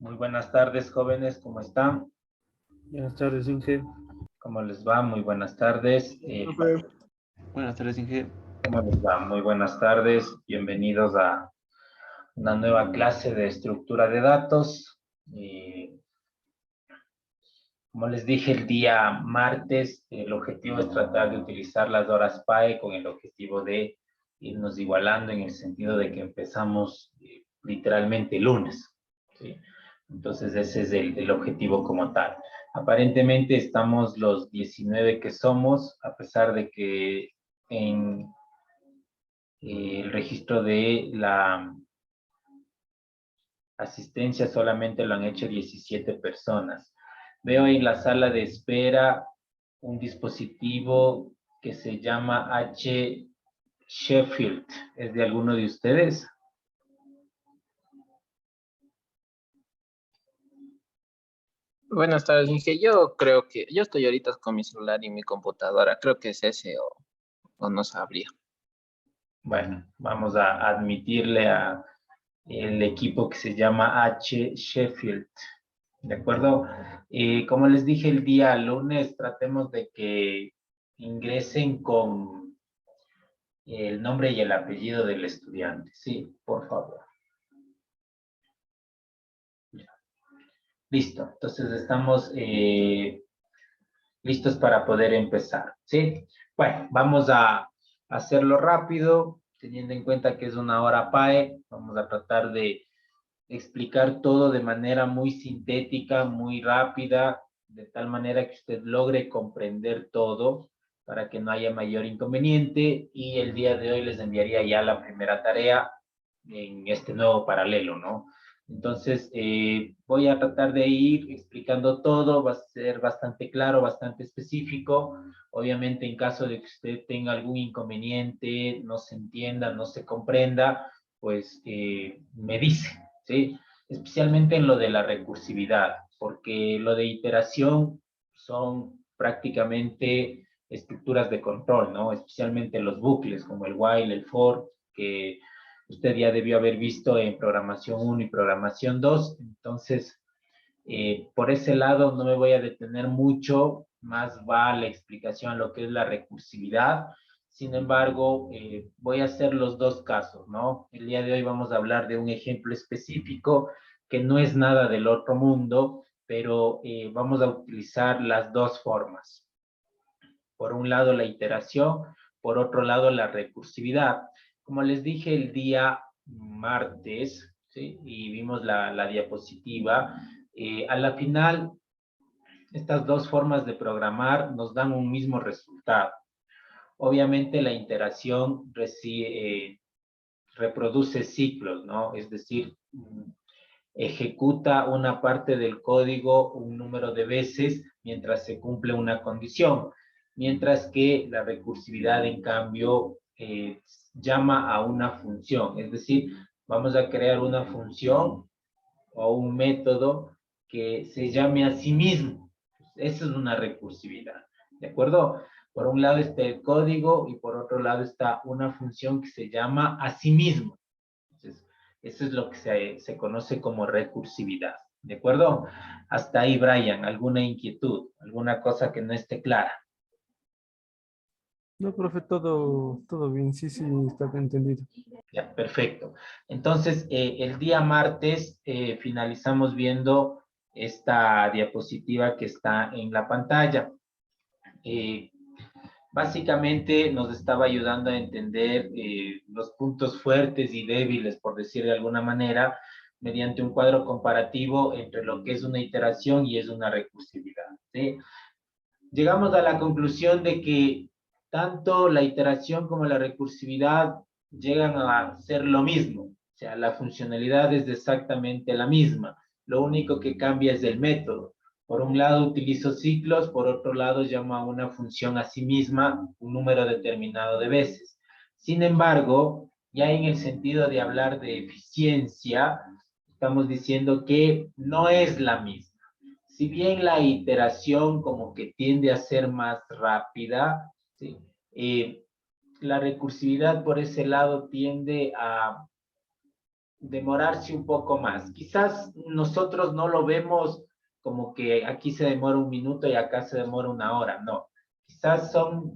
Muy buenas tardes, jóvenes, ¿cómo están? Buenas tardes, Inge. ¿Cómo les va? Muy buenas tardes. Profe. Buenas tardes, Inge. ¿Cómo les va? Muy buenas tardes. Bienvenidos a una nueva clase de estructura de datos. Como les dije el día martes, el objetivo es tratar de utilizar las horas PAE con el objetivo de irnos igualando en el sentido de que empezamos literalmente lunes, ¿sí? Entonces ese es el objetivo como tal. Aparentemente estamos los 19 que somos, a pesar de que en el registro de la asistencia solamente lo han hecho 17 personas. Veo en la sala de espera un dispositivo que se llama H. Sheffield. ¿Es de alguno de ustedes? Buenas tardes, Inge. Yo creo que yo estoy ahorita con mi celular y mi computadora. Creo que es ese o no sabría. Bueno, vamos a admitirle a el equipo que se llama H. Sheffield. ¿De acuerdo? Como les dije el día lunes, tratemos de que ingresen con el nombre y el apellido del estudiante. Sí, por favor. Listo. Entonces estamos listos para poder empezar. ¿Sí? Bueno, vamos a hacerlo rápido, teniendo en cuenta que es una hora PAE. Vamos a tratar de explicar todo de manera muy sintética, muy rápida, de tal manera que usted logre comprender todo para que no haya mayor inconveniente, y el día de hoy les enviaría ya la primera tarea en este nuevo paralelo, ¿no? Entonces, voy a tratar de ir explicando todo, va a ser bastante claro, bastante específico. Obviamente, en caso de que usted tenga algún inconveniente, no se entienda, no se comprenda, pues me dice, ¿sí? Especialmente en lo de la recursividad, porque lo de iteración son prácticamente estructuras de control, ¿no? Especialmente los bucles, como el while, el for, que usted ya debió haber visto en programación 1 y programación 2. Entonces, por ese lado no me voy a detener mucho, más va la explicación a lo que es la recursividad. Sin embargo, voy a hacer los dos casos, ¿no? El día de hoy vamos a hablar de un ejemplo específico que no es nada del otro mundo, pero vamos a utilizar las dos formas. Por un lado, la iteración, por otro lado, la recursividad. Como les dije el día martes, ¿sí? Y vimos la diapositiva, a la final, estas dos formas de programar nos dan un mismo resultado. Obviamente la iteración reproduce ciclos, ¿no? Es decir, ejecuta una parte del código un número de veces mientras se cumple una condición, mientras que la recursividad, en cambio, llama a una función. Es decir, vamos a crear una función o un método que se llame a sí mismo. Esa es una recursividad, ¿de acuerdo? Por un lado está el código y por otro lado está una función que se llama a sí mismo. Entonces, eso es lo que se conoce como recursividad, ¿de acuerdo? Hasta ahí, Brian, ¿alguna inquietud? ¿Alguna cosa que no esté clara? No, profe, todo bien. Sí, está bien entendido. Ya, perfecto. Entonces, el día martes finalizamos viendo esta diapositiva que está en la pantalla. Básicamente nos estaba ayudando a entender los puntos fuertes y débiles, por decir de alguna manera, mediante un cuadro comparativo entre lo que es una iteración y es una recursividad, ¿sí? Llegamos a la conclusión de que tanto la iteración como la recursividad llegan a ser lo mismo, o sea, la funcionalidad es exactamente la misma, lo único que cambia es el método. Por un lado utilizo ciclos, por otro lado llamo a una función a sí misma un número determinado de veces. Sin embargo, ya en el sentido de hablar de eficiencia, estamos diciendo que no es la misma. Si bien la iteración como que tiende a ser más rápida, ¿sí? La recursividad por ese lado tiende a demorarse un poco más. Quizás nosotros no lo vemos como que aquí se demora un minuto y acá se demora una hora, no. Quizás son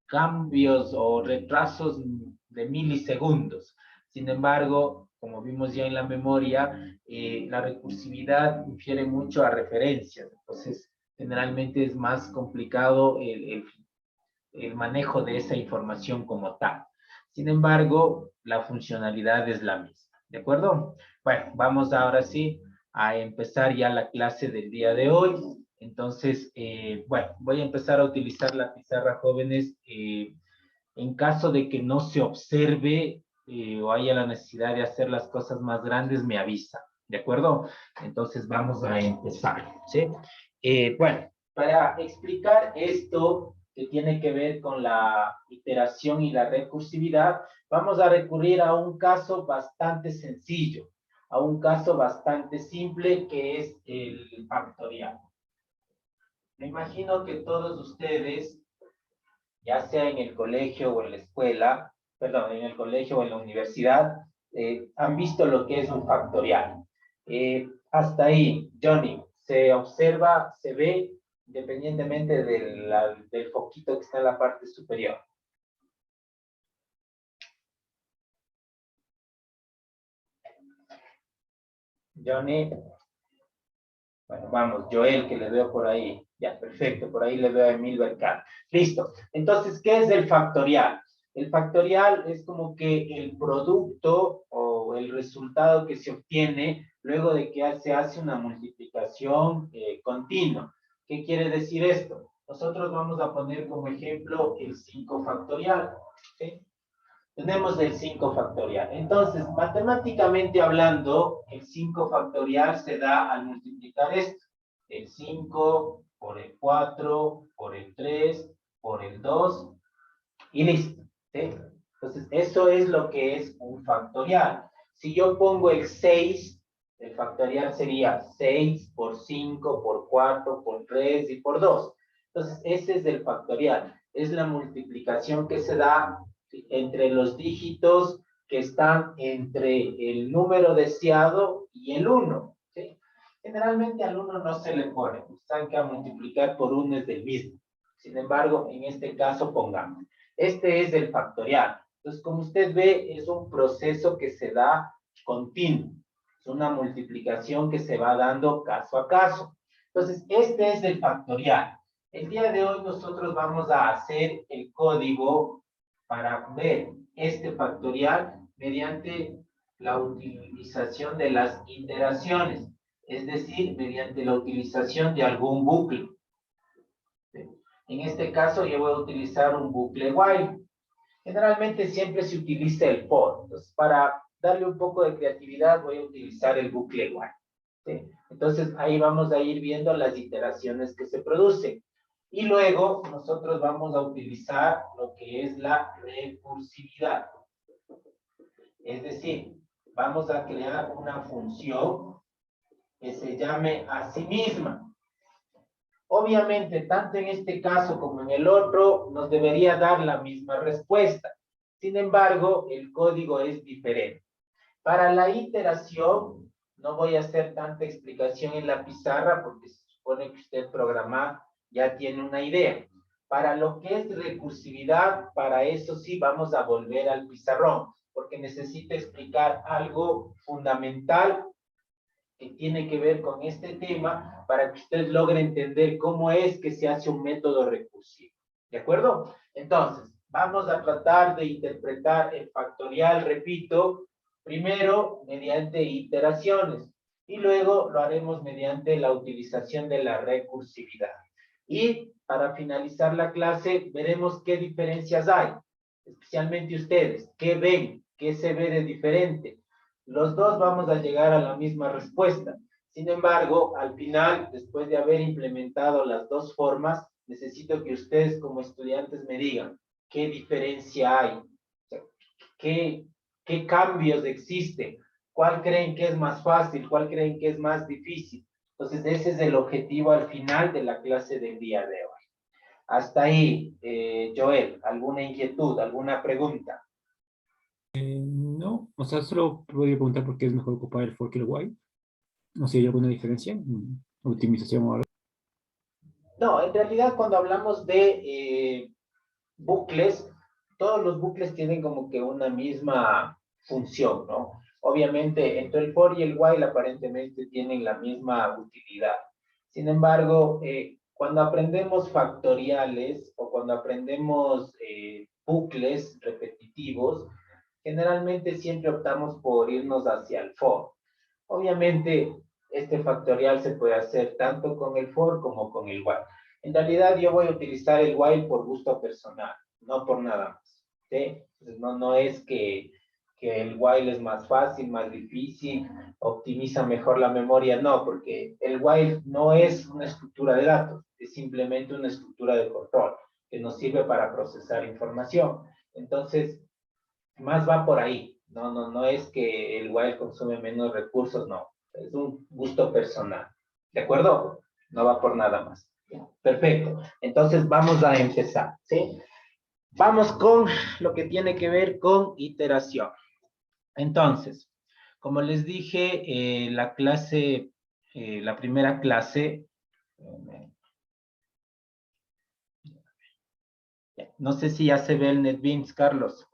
cambios o retrasos de milisegundos. Sin embargo, como vimos ya en la memoria, la recursividad infiere mucho a referencias. Entonces, generalmente es más complicado el manejo de esa información como tal. Sin embargo, la funcionalidad es la misma. ¿De acuerdo? Bueno, vamos ahora sí a empezar ya la clase del día de hoy. Entonces, bueno, voy a empezar a utilizar la pizarra, jóvenes. En caso de que no se observe o haya la necesidad de hacer las cosas más grandes, me avisa. ¿De acuerdo? Entonces, vamos a empezar. ¿Sí? Bueno, para explicar esto que tiene que ver con la iteración y la recursividad, vamos a recurrir a un caso bastante sencillo, a un caso bastante simple que es el factorial. Me imagino que todos ustedes, ya sea en el colegio o en la escuela, perdón, en el colegio o en la universidad, han visto lo que es un factorial. Hasta ahí, Johnny, se observa, se ve independientemente del foquito que está en la parte superior. Johnny, bueno, vamos, Joel, que le veo por ahí. Ya, perfecto, por ahí le veo a Emil Bercar. Listo. Entonces, ¿qué es el factorial? El factorial es como que el producto o el resultado que se obtiene luego de que se hace una multiplicación continua. ¿Qué quiere decir esto? Nosotros vamos a poner como ejemplo el 5 factorial. ¿Sí? Tenemos el 5 factorial. Entonces, matemáticamente hablando, el 5 factorial se da al multiplicar esto. El 5 por el 4, por el 3, por el 2 y listo. ¿Sí? Entonces, eso es lo que es un factorial. Si yo pongo el 6, el factorial sería 6 por 5, por 4, por 3 y por 2. Entonces, ese es el factorial. Es la multiplicación que se da entre los dígitos que están entre el número deseado y el 1. ¿Sí? Generalmente al 1 no se le pone. Saben que a multiplicar por 1 es del mismo. Sin embargo, en este caso pongamos. Este es el factorial. Entonces, como usted ve, es un proceso que se da continuo. Es una multiplicación que se va dando caso a caso. Entonces, este es el factorial. El día de hoy nosotros vamos a hacer el código para ver este factorial mediante la utilización de las iteraciones, es decir, mediante la utilización de algún bucle. En este caso yo voy a utilizar un bucle while. Generalmente siempre se utiliza el for. Entonces, para darle un poco de creatividad voy a utilizar el bucle while. ¿Sí? Entonces, ahí vamos a ir viendo las iteraciones que se producen. Y luego nosotros vamos a utilizar lo que es la recursividad. Es decir, vamos a crear una función que se llame a sí misma. Obviamente, tanto en este caso como en el otro, nos debería dar la misma respuesta. Sin embargo, el código es diferente. Para la iteración, no voy a hacer tanta explicación en la pizarra porque se supone que usted programa ya tiene una idea. Para lo que es recursividad, para eso sí vamos a volver al pizarrón, porque necesito explicar algo fundamental que tiene que ver con este tema para que usted logre entender cómo es que se hace un método recursivo. ¿De acuerdo? Entonces, vamos a tratar de interpretar el factorial, repito, primero mediante iteraciones y luego lo haremos mediante la utilización de la recursividad. Y para finalizar la clase, veremos qué diferencias hay, especialmente ustedes, qué ven, qué se ve de diferente. Los dos vamos a llegar a la misma respuesta. Sin embargo, al final, después de haber implementado las dos formas, necesito que ustedes como estudiantes me digan qué diferencia hay, qué cambios existen, cuál creen que es más fácil, cuál creen que es más difícil. Entonces, ese es el objetivo al final de la clase del día de hoy. Hasta ahí, Joel, ¿alguna inquietud, alguna pregunta? No, o sea, solo podría preguntar por qué es mejor ocupar el for que el while. No sé si hay alguna diferencia en optimización o algo. No, en realidad cuando hablamos de bucles, todos los bucles tienen como que una misma función, ¿no? Obviamente, entre el for y el while aparentemente tienen la misma utilidad. Sin embargo, cuando aprendemos factoriales o cuando aprendemos bucles repetitivos, generalmente siempre optamos por irnos hacia el for. Obviamente, este factorial se puede hacer tanto con el for como con el while. En realidad, yo voy a utilizar el while por gusto personal, no por nada más. ¿Sí? Entonces, no es que el while es más fácil, más difícil, optimiza mejor la memoria, no, porque el while no es una estructura de datos, es simplemente una estructura de control que nos sirve para procesar información. Entonces, más va por ahí. No es que el while consume menos recursos, no. Es un gusto personal. ¿De acuerdo? No va por nada más. Perfecto. Entonces vamos a empezar, ¿sí? Vamos con lo que tiene que ver con iteración. Entonces, como les dije, la primera clase, no sé si ya se ve el NetBeans, Carlos.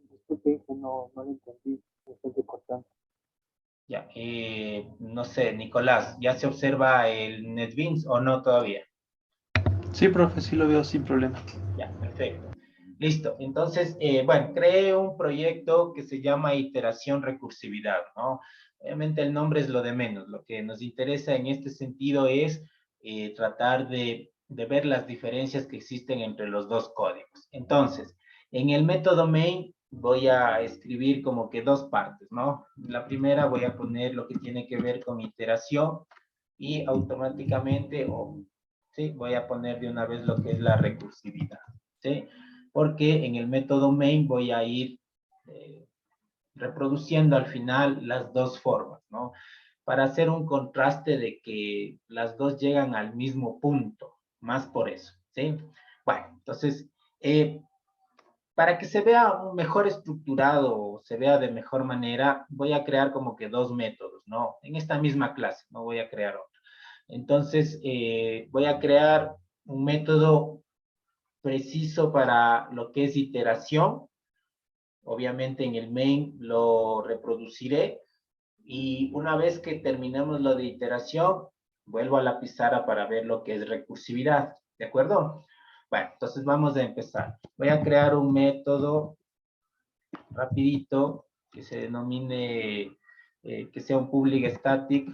Disculpe, no lo entendí, es importante. Ya, no sé, Nicolás, ¿ya se observa el NetBeans o no todavía? Sí, profe, sí lo veo sin problema. Ya, perfecto. Listo. Entonces, bueno, creé un proyecto que se llama iteración recursividad, ¿no? Obviamente el nombre es lo de menos. Lo que nos interesa en este sentido es tratar de ver las diferencias que existen entre los dos códigos. Entonces, en el método main voy a escribir como que dos partes, ¿no? La primera voy a poner lo que tiene que ver con iteración y automáticamente, ¿sí? Voy a poner de una vez lo que es la recursividad, ¿sí? Porque en el método main voy a ir reproduciendo al final las dos formas, ¿no? Para hacer un contraste de que las dos llegan al mismo punto, más por eso, ¿sí? Bueno, entonces, para que se vea mejor estructurado, se vea de mejor manera, voy a crear como que dos métodos, ¿no? En esta misma clase, no voy a crear otro. Entonces, voy a crear un método preciso para lo que es iteración. Obviamente en el main lo reproduciré y una vez que terminemos lo de iteración, vuelvo a la pizarra para ver lo que es recursividad. ¿De acuerdo? Bueno, entonces vamos a empezar. Voy a crear un método rapidito que se denomine, que sea un public static,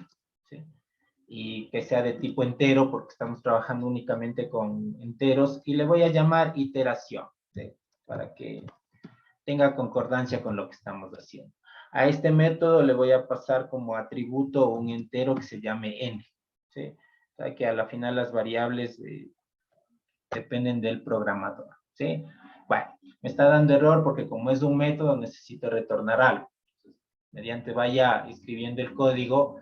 ¿sí? Y que sea de tipo entero, porque estamos trabajando únicamente con enteros, y le voy a llamar iteración, ¿sí? Para que tenga concordancia con lo que estamos haciendo. A este método le voy a pasar como atributo un entero que se llame n, ¿sí? O sea que a la final las variables dependen del programador, ¿sí? Bueno, me está dando error porque como es un método necesito retornar algo. Entonces, mediante vaya escribiendo el código,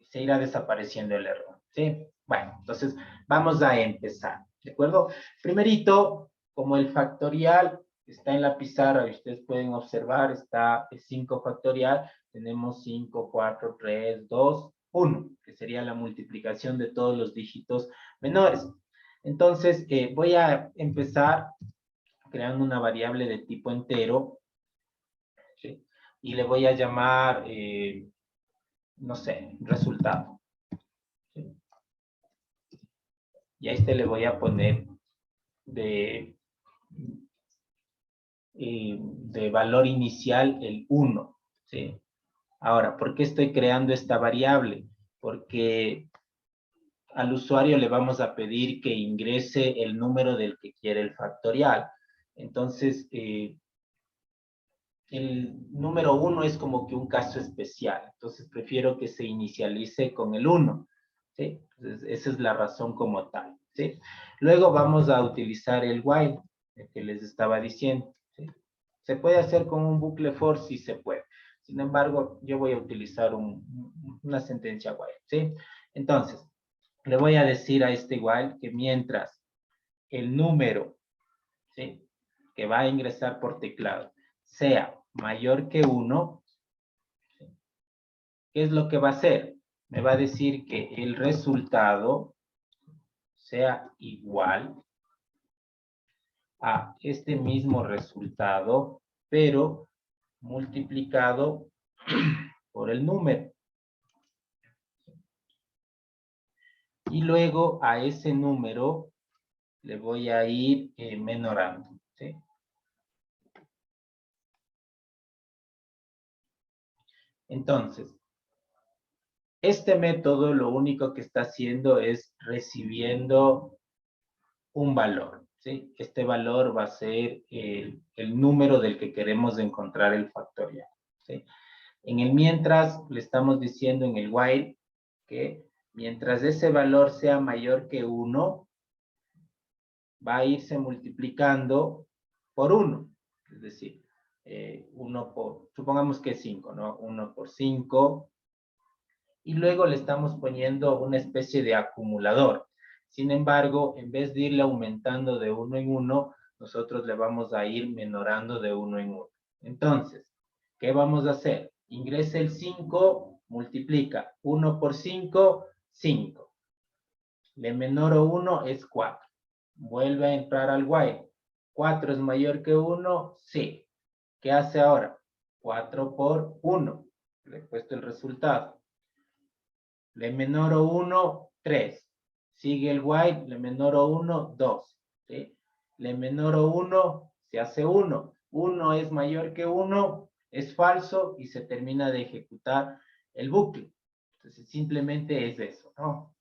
se irá desapareciendo el error, ¿sí? Bueno, entonces vamos a empezar, ¿de acuerdo? Primerito, como el factorial está en la pizarra y ustedes pueden observar, está el 5 factorial, tenemos 5, 4, 3, 2, 1, que sería la multiplicación de todos los dígitos menores. Entonces, voy a empezar creando una variable de tipo entero, ¿sí? Y le voy a llamar, no sé, resultado, ¿sí? Y a este le voy a poner de, de valor inicial el 1, ¿sí? Ahora, ¿por qué estoy creando esta variable? Porque al usuario le vamos a pedir que ingrese el número del que quiere el factorial. Entonces, el número 1 es como que un caso especial. Entonces, prefiero que se inicialice con el 1. ¿Sí? Entonces, esa es la razón como tal. ¿Sí? Luego vamos a utilizar el while, el que les estaba diciendo. ¿Sí? ¿Se puede hacer con un bucle for? Sí se puede. Sin embargo, yo voy a utilizar una sentencia while. ¿Sí? Entonces, le voy a decir a este while que mientras el número ¿sí? Que va a ingresar por teclado, sea mayor que 1, ¿qué es lo que va a hacer? Me va a decir que el resultado sea igual a este mismo resultado, pero multiplicado por el número. Y luego a ese número le voy a ir menorando, ¿sí? Entonces, este método lo único que está haciendo es recibiendo un valor, ¿sí? Este valor va a ser el número del que queremos encontrar el factorial, ¿sí? En el mientras, le estamos diciendo en el while que mientras ese valor sea mayor que 1, va a irse multiplicando por 1. Es decir, 1 por, supongamos que es 5, ¿no? 1 por 5. Y luego le estamos poniendo una especie de acumulador. Sin embargo, en vez de irle aumentando de 1 en 1, nosotros le vamos a ir menorando de 1 en 1. Entonces, ¿qué vamos a hacer? Ingresa el 5, multiplica 1 por 5, 5. Le menoro 1 es 4. Vuelve a entrar al while. 4 es mayor que 1, sí. ¿Qué hace ahora? 4 por 1. Le he puesto el resultado. Le menoro 1, 3. Sigue el while, le menoro 1, 2. ¿Sí? Le menoro 1, se hace 1. 1 es mayor que 1, es falso y se termina de ejecutar el bucle. Entonces, simplemente es eso, ¿no?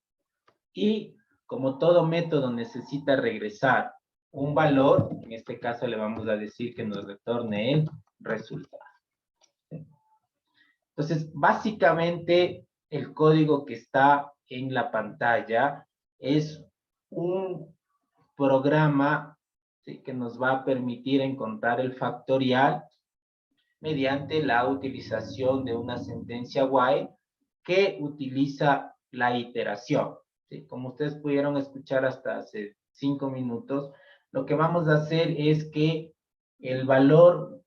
Y como todo método necesita regresar un valor, en este caso le vamos a decir que nos retorne el resultado. Entonces, básicamente, el código que está en la pantalla es un programa, ¿sí?, que nos va a permitir encontrar el factorial mediante la utilización de una sentencia while que utiliza la iteración. ¿Sí? Como ustedes pudieron escuchar hasta hace 5 minutos, lo que vamos a hacer es que el valor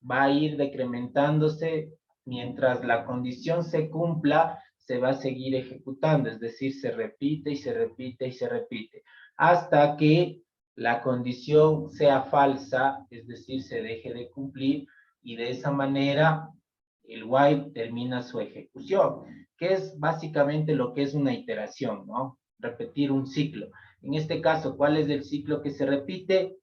va a ir decrementándose mientras la condición se cumpla, se va a seguir ejecutando, es decir, se repite y se repite y se repite, hasta que la condición sea falsa, es decir, se deje de cumplir, y de esa manera el while termina su ejecución, que es básicamente lo que es una iteración, ¿no? Repetir un ciclo. En este caso, ¿cuál es el ciclo que se repite?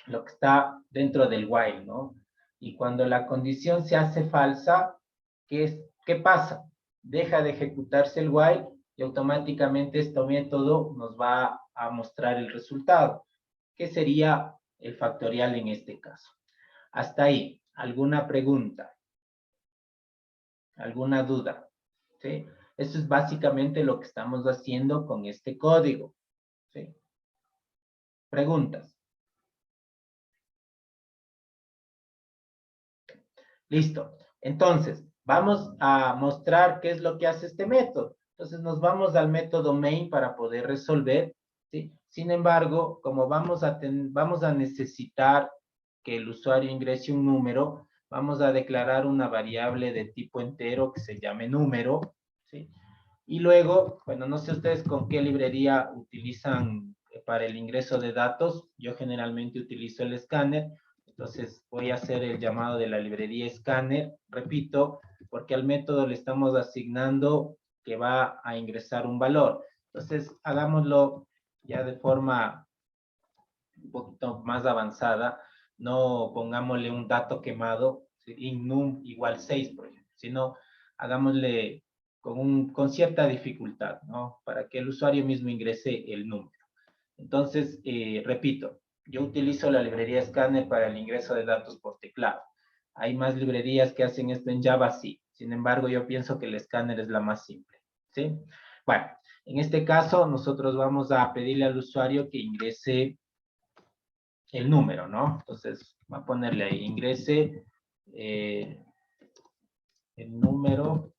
Lo que está dentro del while, ¿no? Y cuando la condición se hace falsa, ¿qué pasa? Deja de ejecutarse el while y automáticamente este método nos va a mostrar el resultado, que sería el factorial en este caso. Hasta ahí, ¿alguna pregunta? ¿Alguna duda? ¿Sí? Eso es básicamente lo que estamos haciendo con este código. ¿Sí? ¿Preguntas? Listo. Entonces, vamos a mostrar qué es lo que hace este método. Entonces, nos vamos al método main para poder resolver, ¿sí? Sin embargo, como vamos a necesitar que el usuario ingrese un número, vamos a declarar una variable de tipo entero que se llame número, ¿sí? Y luego, bueno, no sé ustedes con qué librería utilizan para el ingreso de datos. Yo generalmente utilizo el escáner. Entonces voy a hacer el llamado de la librería scanner, repito, porque al método le estamos asignando que va a ingresar un valor. Entonces hagámoslo ya de forma un poquito más avanzada. No pongámosle un dato quemado, innum igual 6, por ejemplo, sino hagámosle con cierta dificultad, ¿no? Para que el usuario mismo ingrese el número. Entonces, repito, yo utilizo la librería Scanner para el ingreso de datos por teclado. Hay más librerías que hacen esto en Java, sí. Sin embargo, yo pienso que el Scanner es la más simple, ¿sí? Bueno, en este caso, nosotros vamos a pedirle al usuario que ingrese el número, ¿no? Entonces, va a ponerle ahí, ingrese el número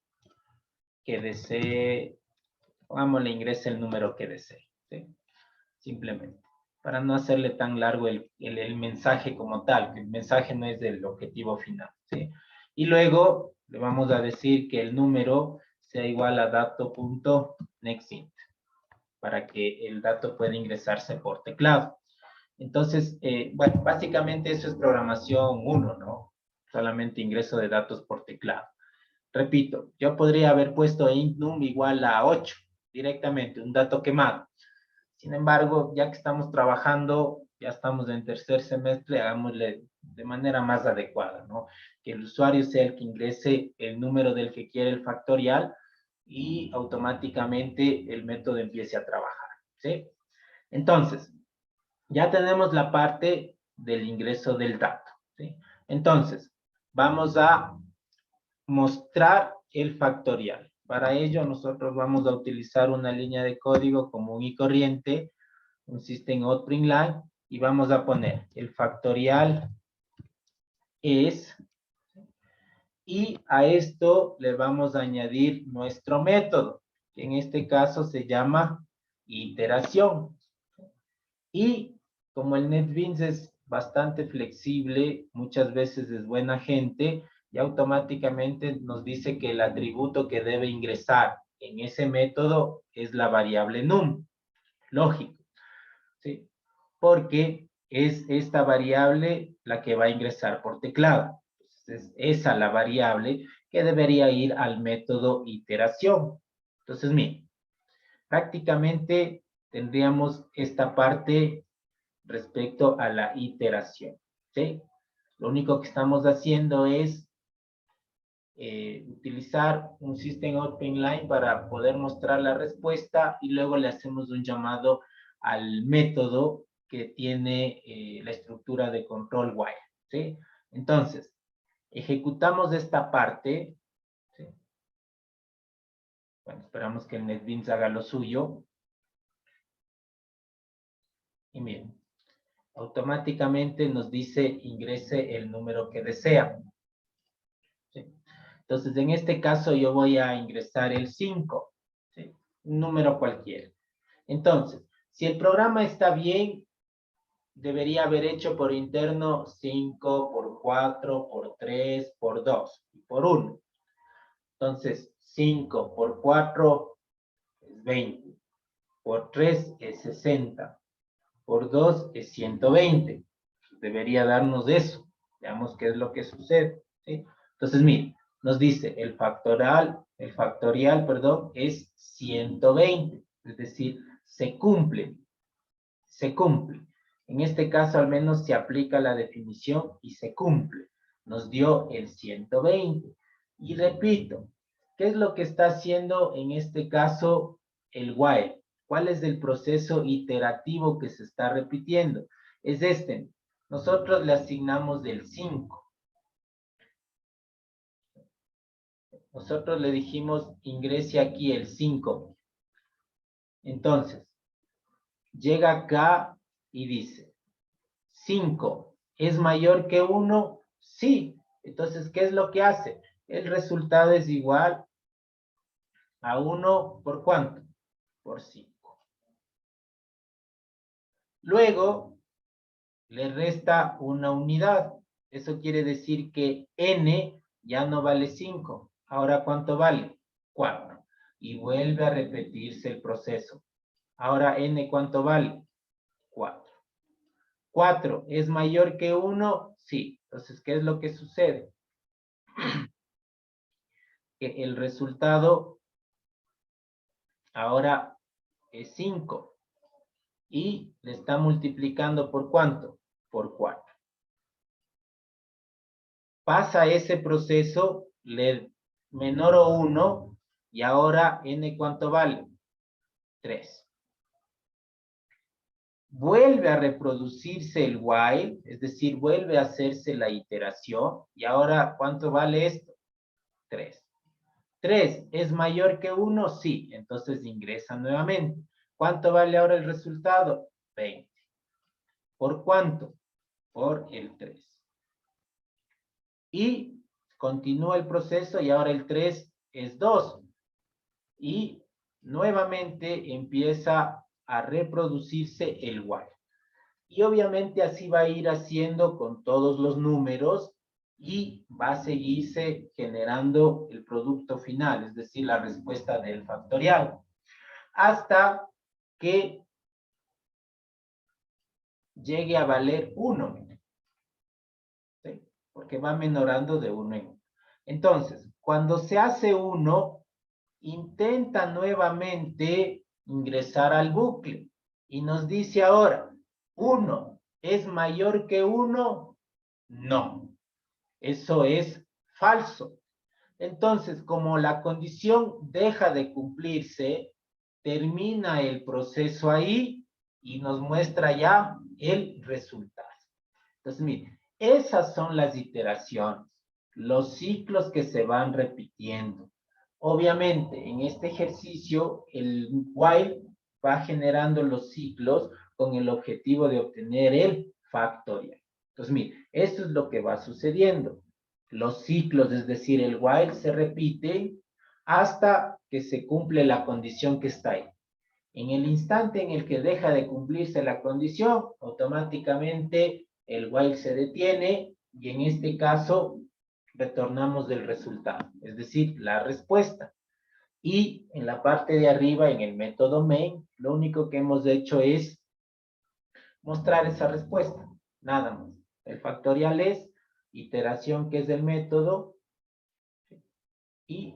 que desee, pongámosle ingrese el número que desee, ¿sí? Simplemente. para no hacerle tan largo el mensaje como tal, que el mensaje no es del objetivo final, ¿sí? Y luego le vamos a decir que el número sea igual a dato.nextInt, para que el dato pueda ingresarse por teclado. Entonces, bueno, básicamente eso es programación 1, ¿no? Solamente ingreso de datos por teclado. Repito, yo podría haber puesto int num igual a 8, directamente, un dato quemado. Sin embargo, ya que estamos trabajando, ya estamos en tercer semestre, hagámosle de manera más adecuada, ¿no? Que el usuario sea el que ingrese el número del que quiere el factorial y automáticamente el método empiece a trabajar, ¿sí? Entonces, ya tenemos la parte del ingreso del dato, ¿sí? Entonces, vamos a mostrar el factorial. Para ello, nosotros vamos a utilizar una línea de código común y corriente, un system.out.println, y vamos a poner el factorial es, y a esto le vamos a añadir nuestro método, que en este caso se llama iteración. Y como el NetBeans es bastante flexible, muchas veces es buena gente, y automáticamente nos dice que el atributo que debe ingresar en ese método es la variable num. Lógico, ¿sí? Porque es esta variable la que va a ingresar por teclado. Entonces, es esa la variable que debería ir al método iteración. Entonces, miren, prácticamente tendríamos esta parte respecto a la iteración, ¿sí? Lo único que estamos haciendo es utilizar un system.out.println para poder mostrar la respuesta y luego le hacemos un llamado al método que tiene la estructura de control while, ¿sí? Entonces, ejecutamos esta parte, ¿sí? Bueno, esperamos que el NetBeans haga lo suyo. Y miren, automáticamente nos dice ingrese el número que desea. ¿Sí? Entonces, en este caso yo voy a ingresar el 5, ¿sí? Un número cualquiera. Entonces, si el programa está bien, debería haber hecho por interno 5 por 4 por 3 por 2 y por 1. Entonces, 5 por 4 es 20, por 3 es 60, por 2 es 120. Debería darnos eso. Veamos qué es lo que sucede, ¿sí? Entonces, miren, nos dice el factorial, perdón, es 120, es decir, se cumple. En este caso, al menos se aplica la definición y se cumple. Nos dio el 120. Y repito, ¿qué es lo que está haciendo en este caso el while? ¿Cuál es el proceso iterativo que se está repitiendo? Es este. Nosotros le asignamos del 5. Nosotros le dijimos, ingrese aquí el 5. Entonces, llega acá y dice, 5 es mayor que 1, sí. Entonces, ¿qué es lo que hace? El resultado es igual a 1 por ¿cuánto? Por 5. Luego, le resta una unidad. Eso quiere decir que n ya no vale 5. Ahora, ¿cuánto vale? 4. Y vuelve a repetirse el proceso. Ahora, n, ¿cuánto vale? 4. 4 es mayor que 1, sí. Entonces, ¿qué es lo que sucede? Que el resultado ahora es 5. Y le está multiplicando ¿por cuánto? Por 4. Pasa ese proceso, le menor o 1, y ahora n ¿cuánto vale? 3. Vuelve a reproducirse el while, es decir, vuelve a hacerse la iteración, y ahora ¿cuánto vale esto? 3. 3 es mayor que 1, sí, entonces ingresa nuevamente. ¿Cuánto vale ahora el resultado? 20. ¿Por cuánto? Por el 3. Y continúa el proceso y ahora el 3 es 2. Y nuevamente empieza a reproducirse el while. Y obviamente así va a ir haciendo con todos los números y va a seguirse generando el producto final, es decir, la respuesta del factorial, hasta que llegue a valer 1, ¿sí? Porque va menorando de 1 en 1. Entonces, cuando se hace 1, intenta nuevamente ingresar al bucle y nos dice ahora, 1 es mayor que 1, no, eso es falso. Entonces, como la condición deja de cumplirse, termina el proceso ahí y nos muestra ya el resultado. Entonces, miren, esas son las iteraciones, los ciclos que se van repitiendo. Obviamente, en este ejercicio, el while va generando los ciclos con el objetivo de obtener el factorial. Entonces, miren, esto es lo que va sucediendo. Los ciclos, es decir, el while se repite hasta que se cumple la condición que está ahí. En el instante en el que deja de cumplirse la condición, automáticamente el while se detiene y en este caso retornamos del resultado, es decir, la respuesta. Y en la parte de arriba, en el método main, lo único que hemos hecho es mostrar esa respuesta, nada más. El factorial es iteración, que es el método, y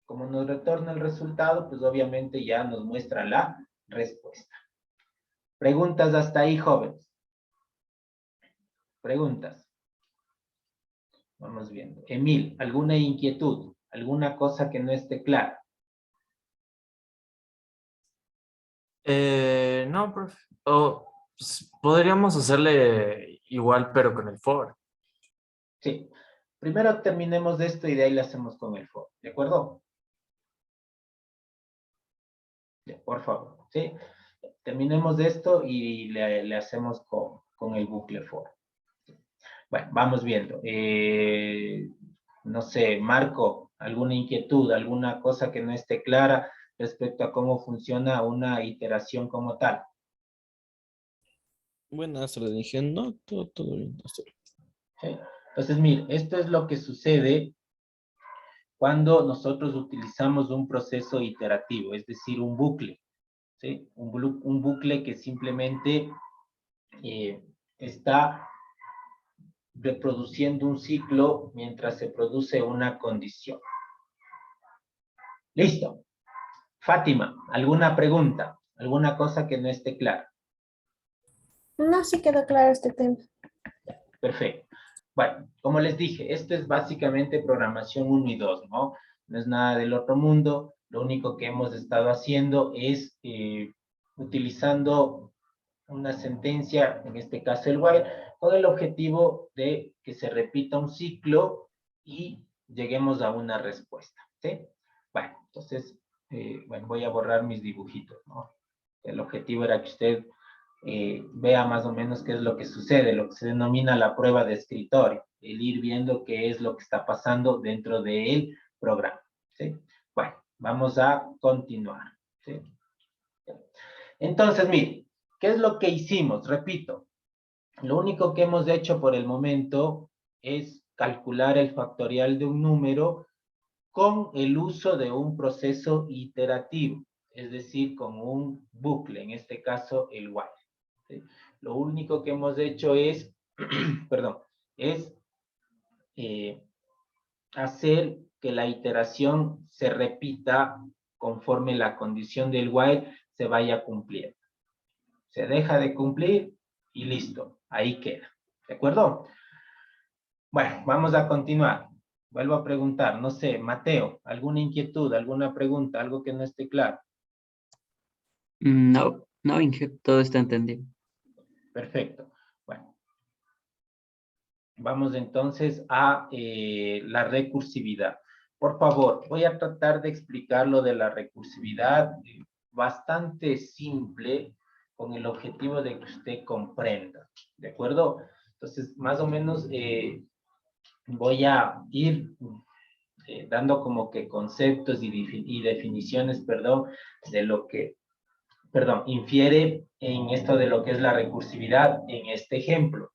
como nos retorna el resultado, pues obviamente ya nos muestra la respuesta. Preguntas hasta ahí, jóvenes. Preguntas. Vamos viendo. Emil, ¿alguna inquietud? ¿Alguna cosa que no esté clara? No, profe. Pues, podríamos hacerle igual, pero con el for. Sí. Primero terminemos de esto y de ahí le hacemos con el for. ¿De acuerdo? Ya, por favor. ¿Sí? Terminemos de esto y le hacemos con el bucle for. Bueno, vamos viendo. No sé, Marco, ¿alguna inquietud, alguna cosa que no esté clara respecto a cómo funciona una iteración como tal? Buenas tardes, dije, no, todo bien. ¿Sí? Entonces, mire, esto es lo que sucede cuando nosotros utilizamos un proceso iterativo, es decir, un bucle, ¿sí? Un bucle que simplemente está reproduciendo un ciclo mientras se produce una condición. Listo. Fátima, ¿alguna pregunta? ¿Alguna cosa que no esté clara? No, sí quedó claro este tema. Perfecto. Bueno, como les dije, esto es básicamente programación 1 y 2, ¿no? No es nada del otro mundo. Lo único que hemos estado haciendo es utilizando una sentencia, en este caso el while, con el objetivo de que se repita un ciclo y lleguemos a una respuesta, ¿sí? Bueno, entonces, bueno, voy a borrar mis dibujitos, ¿no? El objetivo era que usted vea más o menos qué es lo que sucede, lo que se denomina la prueba de escritorio, el ir viendo qué es lo que está pasando dentro del programa, ¿sí? Bueno, vamos a continuar, ¿sí? Entonces, mire, ¿qué es lo que hicimos? Repito, lo único que hemos hecho por el momento es calcular el factorial de un número con el uso de un proceso iterativo, es decir, con un bucle, en este caso el while. ¿Sí? Lo único que hemos hecho es, perdón, es hacer que la iteración se repita conforme la condición del while se vaya cumpliendo. Se deja de cumplir y listo, ahí queda. ¿De acuerdo? Bueno, vamos a continuar. Vuelvo a preguntar, no sé, Mateo, ¿alguna inquietud, alguna pregunta, algo que no esté claro? No, no, Inge, todo está entendido. Perfecto. Bueno, vamos entonces a la recursividad. Por favor, voy a tratar de explicar lo de la recursividad bastante simple con el objetivo de que usted comprenda. ¿De acuerdo? Entonces, más o menos voy a ir dando como que conceptos y definiciones, perdón, de lo que perdón, infiere en esto de lo que es la recursividad en este ejemplo.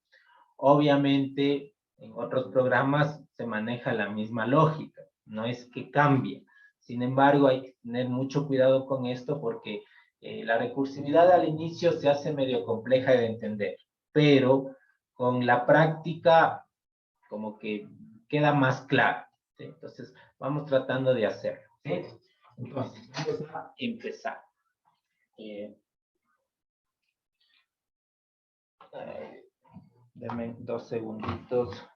Obviamente, en otros programas se maneja la misma lógica, no es que cambie. Sin embargo, hay que tener mucho cuidado con esto porque la recursividad al inicio se hace medio compleja de entender, pero con la práctica como que queda más claro, ¿sí? Entonces, vamos tratando de hacerlo, ¿sí? Entonces, vamos a empezar. Denme 2 segunditos.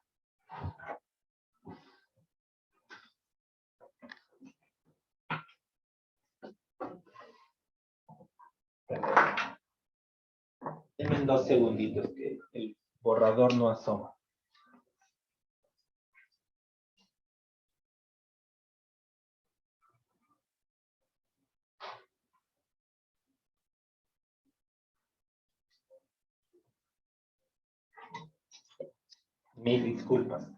Denme 2 segunditos que el borrador no asoma. Mil disculpas.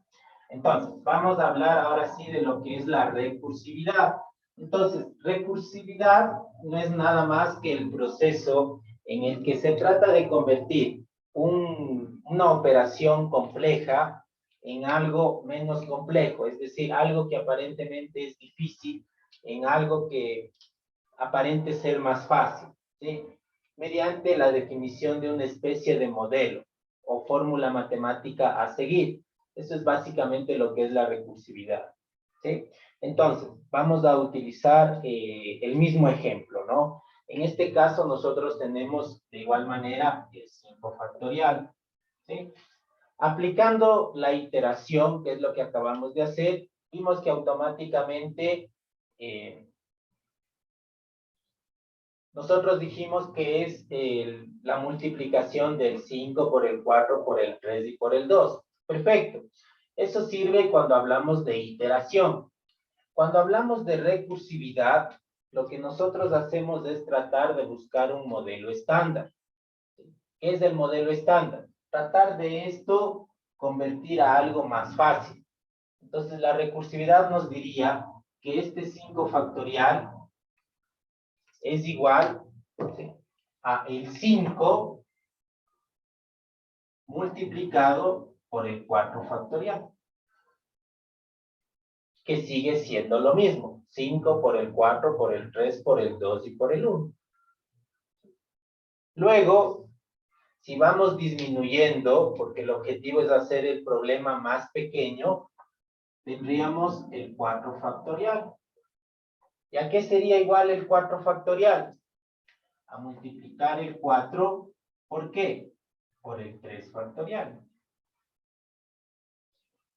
Entonces, vamos a hablar ahora sí de lo que es la recursividad. Entonces, recursividad no es nada más que el proceso en el que se trata de convertir una operación compleja en algo menos complejo, es decir, algo que aparentemente es difícil en algo que aparente ser más fácil, ¿sí? Mediante la definición de una especie de modelo o fórmula matemática a seguir. Eso es básicamente lo que es la recursividad, ¿sí? Entonces, vamos a utilizar el mismo ejemplo, ¿no? En este caso, nosotros tenemos de igual manera el 5 factorial, ¿sí? Aplicando la iteración, que es lo que acabamos de hacer, vimos que automáticamente nosotros dijimos que es la multiplicación del 5 por el 4 por el 3 y por el 2. Perfecto. Eso sirve cuando hablamos de iteración. Cuando hablamos de recursividad, lo que nosotros hacemos es tratar de buscar un modelo estándar. ¿Qué es el modelo estándar? Tratar de esto convertir a algo más fácil. Entonces, la recursividad nos diría que este 5 factorial es igual, ¿sí?, a el 5 multiplicado por el 4 factorial, que sigue siendo lo mismo, 5 por el 4, por el 3, por el 2 y por el 1. Luego, si vamos disminuyendo, porque el objetivo es hacer el problema más pequeño, tendríamos el 4 factorial. ¿Y a qué sería igual el 4 factorial? A multiplicar el 4, ¿por qué? Por el 3 factorial.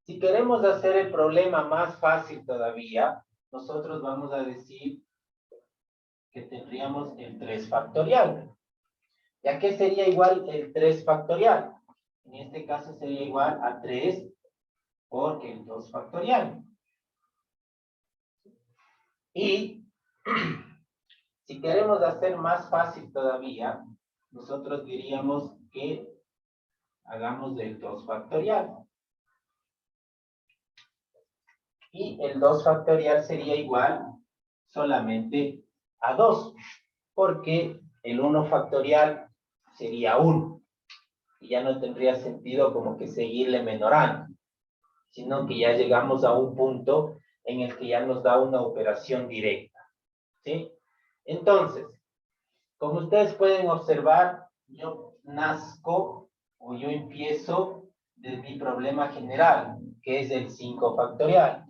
Si queremos hacer el problema más fácil todavía, nosotros vamos a decir que tendríamos el 3 factorial. ¿Y a qué sería igual el 3 factorial? En este caso sería igual a 3 por el 2 factorial. Y si queremos hacer más fácil todavía, nosotros diríamos que hagamos el 2 factorial. Y el 2 factorial sería igual solamente a 2, porque el 1 factorial sería 1. Y ya no tendría sentido como que seguirle menorando, sino que ya llegamos a un punto en el que ya nos da una operación directa, ¿sí? Entonces, como ustedes pueden observar, yo nazco o yo empiezo de mi problema general, que es el 5 factorial.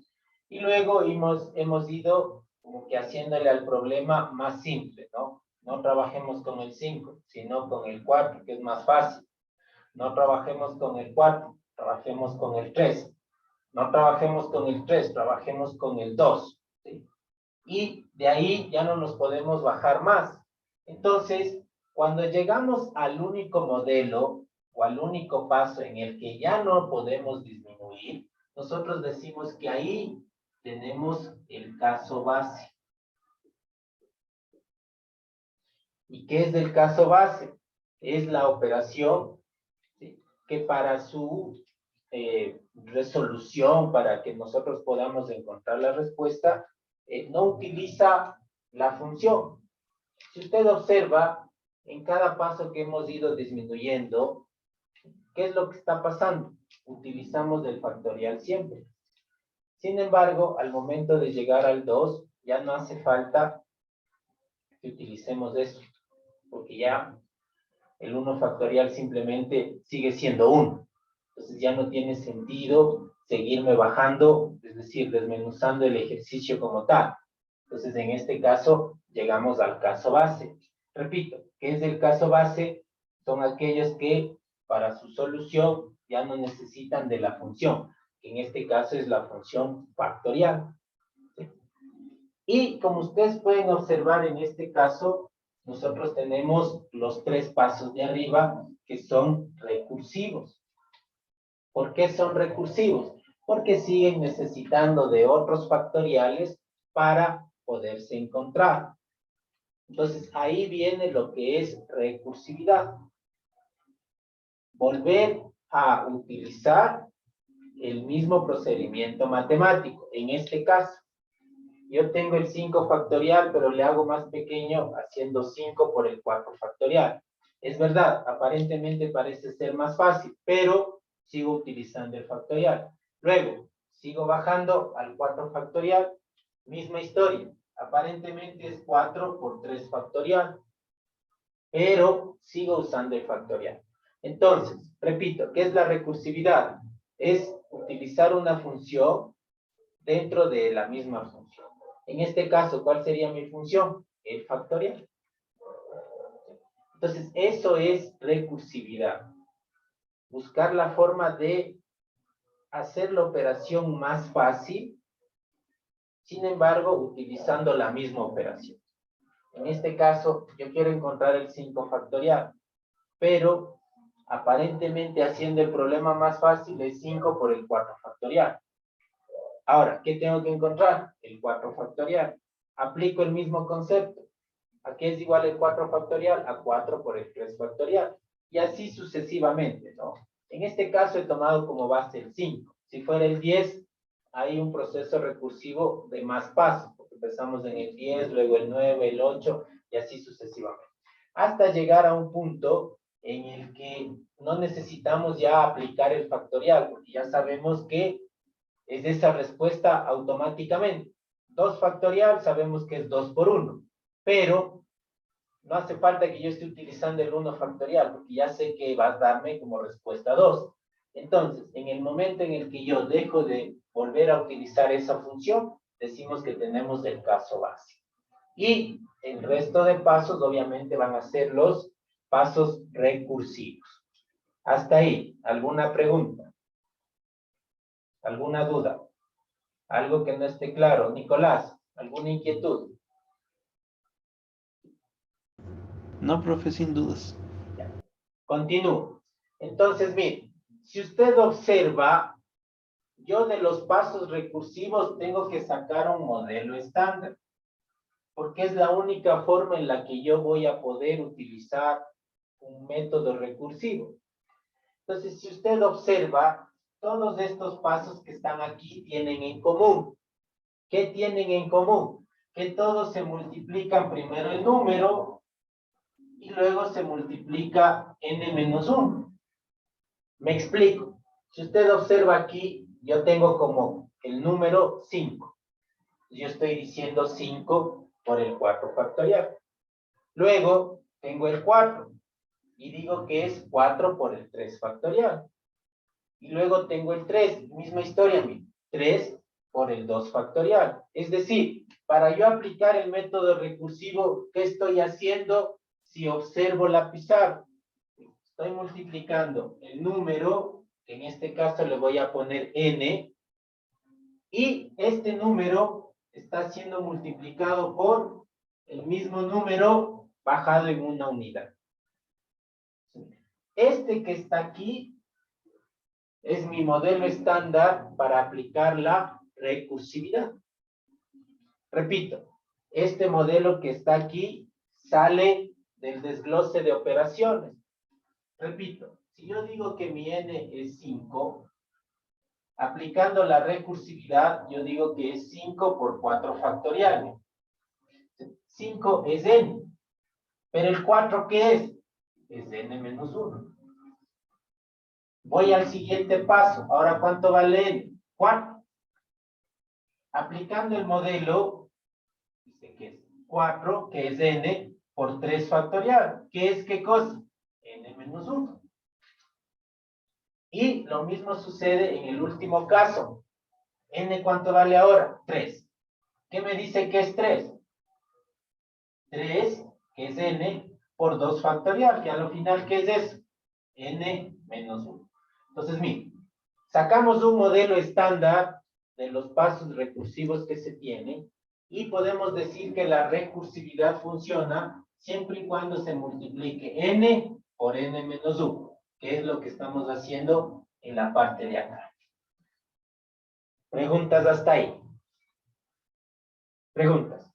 Y luego hemos ido como que haciéndole al problema más simple, ¿no? No trabajemos con el 5, sino con el 4, que es más fácil. No trabajemos con el 4, trabajemos con el 3. No trabajemos con el 3, trabajemos con el 2, ¿sí? Y de ahí ya no nos podemos bajar más. Entonces, cuando llegamos al único modelo o al único paso en el que ya no podemos disminuir, nosotros decimos que ahí tenemos el caso base. ¿Y qué es el caso base? Es la operación, ¿sí?, que para su resolución, para que nosotros podamos encontrar la respuesta, no utiliza la función, Si usted observa, en cada paso que hemos ido disminuyendo, ¿qué es lo que está pasando? Utilizamos el factorial siempre. Sin embargo, al momento de llegar al 2, ya no hace falta que utilicemos eso, porque ya el 1 factorial simplemente sigue siendo 1. Entonces ya no tiene sentido seguirme bajando, es decir, desmenuzando el ejercicio como tal. Entonces, en este caso, llegamos al caso base. Repito, ¿qué es el caso base? Son aquellos que para su solución ya no necesitan de la función, que en este caso es la función factorial. ¿Sí? Y como ustedes pueden observar en este caso, nosotros tenemos los 3 pasos de arriba que son recursivos. ¿Por qué son recursivos? Porque siguen necesitando de otros factoriales para poderse encontrar. Entonces, ahí viene lo que es recursividad. Volver a utilizar el mismo procedimiento matemático. En este caso, yo tengo el 5 factorial, pero le hago más pequeño haciendo 5 por el 4 factorial. Es verdad, aparentemente parece ser más fácil, pero sigo utilizando el factorial. Luego, sigo bajando al 4 factorial, misma historia. Aparentemente es 4 por 3 factorial, pero sigo usando el factorial. Entonces, repito, ¿qué es la recursividad? Es utilizar una función dentro de la misma función. En este caso, ¿cuál sería mi función? El factorial. Entonces, eso es recursividad. Buscar la forma de hacer la operación más fácil, sin embargo, utilizando la misma operación. En este caso, yo quiero encontrar el 5 factorial, pero aparentemente haciendo el problema más fácil es 5 por el 4 factorial. Ahora, ¿qué tengo que encontrar? El 4 factorial. Aplico el mismo concepto. ¿A qué es igual el 4 factorial? A 4 por el 3 factorial. Y así sucesivamente, ¿no? En este caso he tomado como base el 5. Si fuera el 10, hay un proceso recursivo de más pasos, porque empezamos en el 10, luego el 9, el 8, y así sucesivamente. Hasta llegar a un punto en el que no necesitamos ya aplicar el factorial, porque ya sabemos que es esa respuesta automáticamente. 2 factorial, sabemos que es 2 por 1, pero no hace falta que yo esté utilizando el 1 factorial, porque ya sé que va a darme como respuesta 2. Entonces, en el momento en el que yo dejo de volver a utilizar esa función, decimos que tenemos el caso base. Y el resto de pasos, obviamente, van a ser los pasos recursivos. Hasta ahí, ¿alguna pregunta? ¿Alguna duda? ¿Algo que no esté claro? Nicolás, ¿alguna inquietud? No, profe, sin dudas. Continúo. Entonces, mire, si usted observa, yo de los pasos recursivos tengo que sacar un modelo estándar, porque es la única forma en la que yo voy a poder utilizar un método recursivo. Entonces, si usted observa, todos estos pasos que están aquí tienen en común. ¿Qué tienen en común? Que todos se multiplican primero el número y luego se multiplica n-1. Me explico. Si usted observa aquí, yo tengo como el número 5. Yo estoy diciendo 5 por el 4 factorial. Luego tengo el 4 y digo que es 4 por el 3 factorial. Y luego tengo el 3, misma historia, 3 por el 2 factorial. Es decir, para yo aplicar el método recursivo, ¿qué estoy haciendo si observo la pizarra? Estoy multiplicando el número, que en este caso le voy a poner n, y este número está siendo multiplicado por el mismo número bajado en una unidad. Este que está aquí es mi modelo estándar para aplicar la recursividad. Repito, este modelo que está aquí sale del desglose de operaciones. Repito, si yo digo que mi n es 5, aplicando la recursividad, yo digo que es 5 por 4 factorial. 5 es n. Pero el 4, ¿qué es? Es n menos 1. Voy al siguiente paso. Ahora, ¿cuánto vale n? 4. Aplicando el modelo, dice que es 4, que es n, por 3 factorial. ¿Qué es qué cosa? N menos 1. Y lo mismo sucede en el último caso. N, ¿cuánto vale ahora? 3. ¿Qué me dice que es 3? 3, que es n, por 2 factorial, que a lo final, ¿qué es eso? N menos 1. Entonces, miren, sacamos un modelo estándar de los pasos recursivos que se tienen y podemos decir que la recursividad funciona siempre y cuando se multiplique n por n menos 1, que es lo que estamos haciendo en la parte de acá. ¿Preguntas hasta ahí? ¿Preguntas?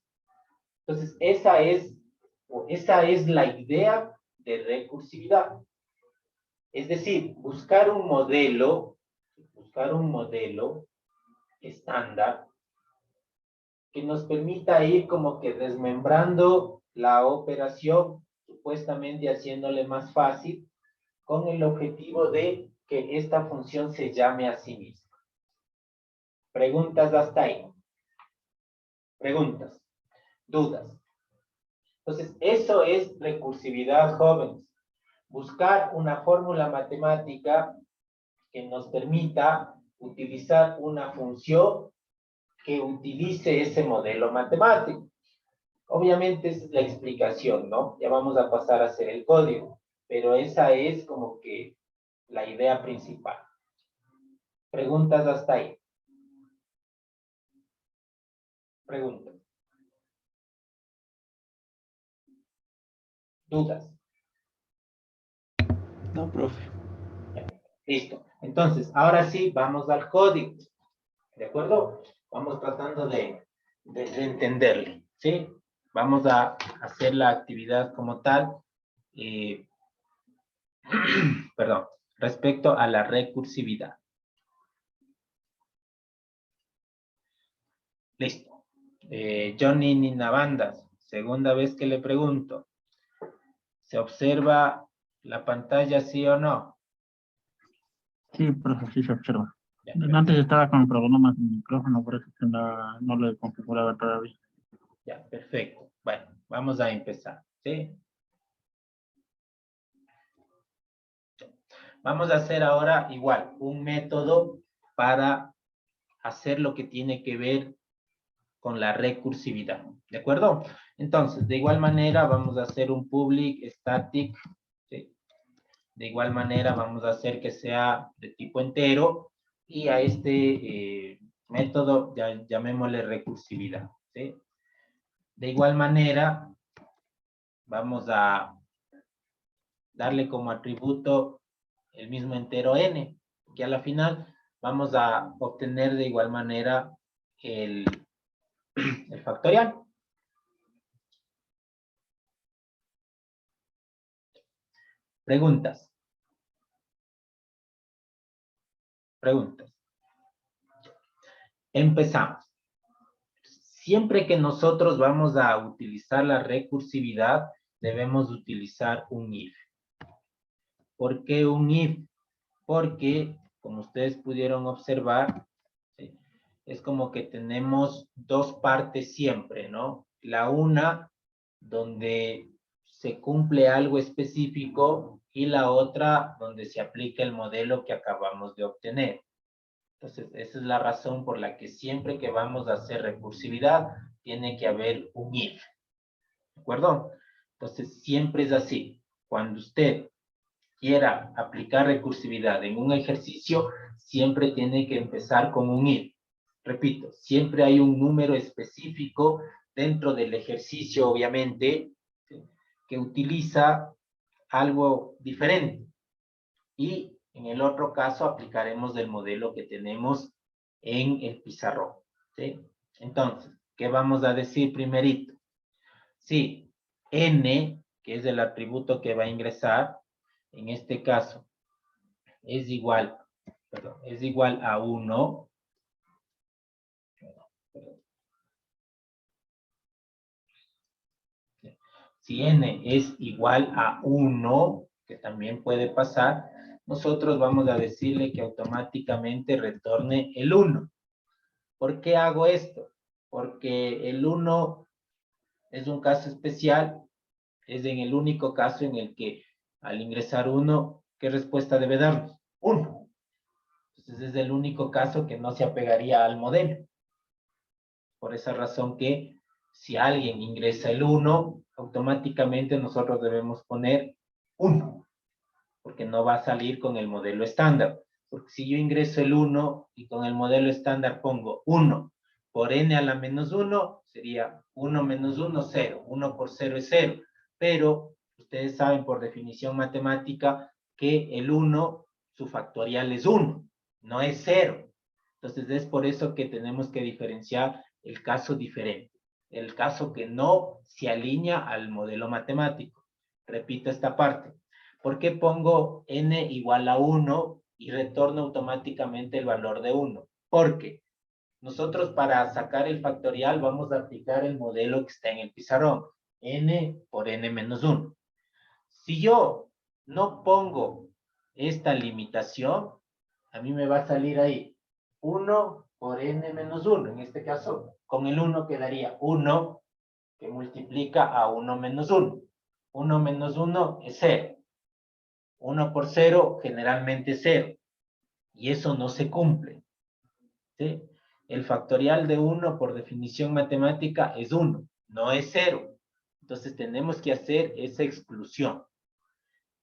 Entonces, esa es la idea de recursividad. Es decir, buscar un modelo estándar que nos permita ir como que desmembrando la operación, supuestamente haciéndole más fácil, con el objetivo de que esta función se llame a sí misma. ¿Preguntas hasta ahí? ¿Preguntas? ¿Dudas? Entonces, eso es recursividad, jóvenes. Buscar una fórmula matemática que nos permita utilizar una función que utilice ese modelo matemático. Obviamente esa es la explicación, ¿no? Ya vamos a pasar a hacer el código, pero esa es como que la idea principal. ¿Preguntas hasta ahí? ¿Preguntas? ¿Dudas? No, profe. Listo. Entonces, ahora sí, vamos al código. ¿De acuerdo? Vamos tratando de entenderlo, ¿sí? Vamos a hacer la actividad como tal. Perdón, respecto a la recursividad. Listo. Johnny Ninabandas, segunda vez que le pregunto. ¿Se observa la pantalla, sí o no? Sí, profe, sí se observa. Ya, Antes estaba con problemas de micrófono, por eso que no lo he configurado todavía. ya, perfecto. Bueno, vamos a empezar, ¿sí? Vamos a hacer ahora igual, un método para hacer lo que tiene que ver con la recursividad, ¿de acuerdo? Entonces, de igual manera, vamos a hacer un public static, ¿sí? De igual manera, vamos a hacer que sea de tipo entero y a este método ya llamémosle recursividad, ¿sí? De igual manera, vamos a darle como atributo el mismo entero n, que a la final vamos a obtener de igual manera el factorial. Preguntas. Preguntas. Empezamos. Siempre que nosotros vamos a utilizar la recursividad, debemos utilizar un if. ¿Por qué un if? Porque, como ustedes pudieron observar, ¿sí? Es como que tenemos dos partes siempre, ¿no? La una, donde se cumple algo específico, y la otra, donde se aplica el modelo que acabamos de obtener. Entonces, esa es la razón por la que siempre que vamos a hacer recursividad, tiene que haber un if. ¿De acuerdo? Entonces, siempre es así. Cuando usted quiera aplicar recursividad en un ejercicio, siempre tiene que empezar con un if. Repito, siempre hay un número específico dentro del ejercicio, obviamente, que utiliza algo diferente. Y en el otro caso aplicaremos el modelo que tenemos en el pizarrón, ¿sí? Entonces, ¿qué vamos a decir primerito? Sí, n, que es el atributo que va a ingresar, en este caso, es igual a 1. si n es igual a 1, que también puede pasar, nosotros vamos a decirle que automáticamente retorne el 1. ¿Por qué hago esto? Porque el 1 es un caso especial, es en el único caso en el que al ingresar 1, ¿qué respuesta debe darnos? 1. Entonces es el único caso que no se apegaría al modelo. Por esa razón que si alguien ingresa el 1, automáticamente nosotros debemos poner 1, porque no va a salir con el modelo estándar. Porque si yo ingreso el 1 y con el modelo estándar pongo 1 por n a la menos 1, sería 1 menos 1, 0. 1 por 0 es 0. Pero ustedes saben por definición matemática que el 1, su factorial es 1, no es 0. Entonces es por eso que tenemos que diferenciar el caso diferente, el caso que no se alinea al modelo matemático. Repito esta parte. ¿Por qué pongo n igual a 1 y retorno automáticamente el valor de 1? Porque nosotros para sacar el factorial vamos a aplicar el modelo que está en el pizarrón, n por n menos 1. Si yo no pongo esta limitación, a mí me va a salir ahí 1 por n menos 1. En este caso, con el 1 quedaría 1 que multiplica a 1 menos 1. 1 menos 1 es 0. 1 por 0 generalmente es 0. Y eso no se cumple. ¿Sí? El factorial de 1 por definición matemática es 1, no es 0. Entonces tenemos que hacer esa exclusión.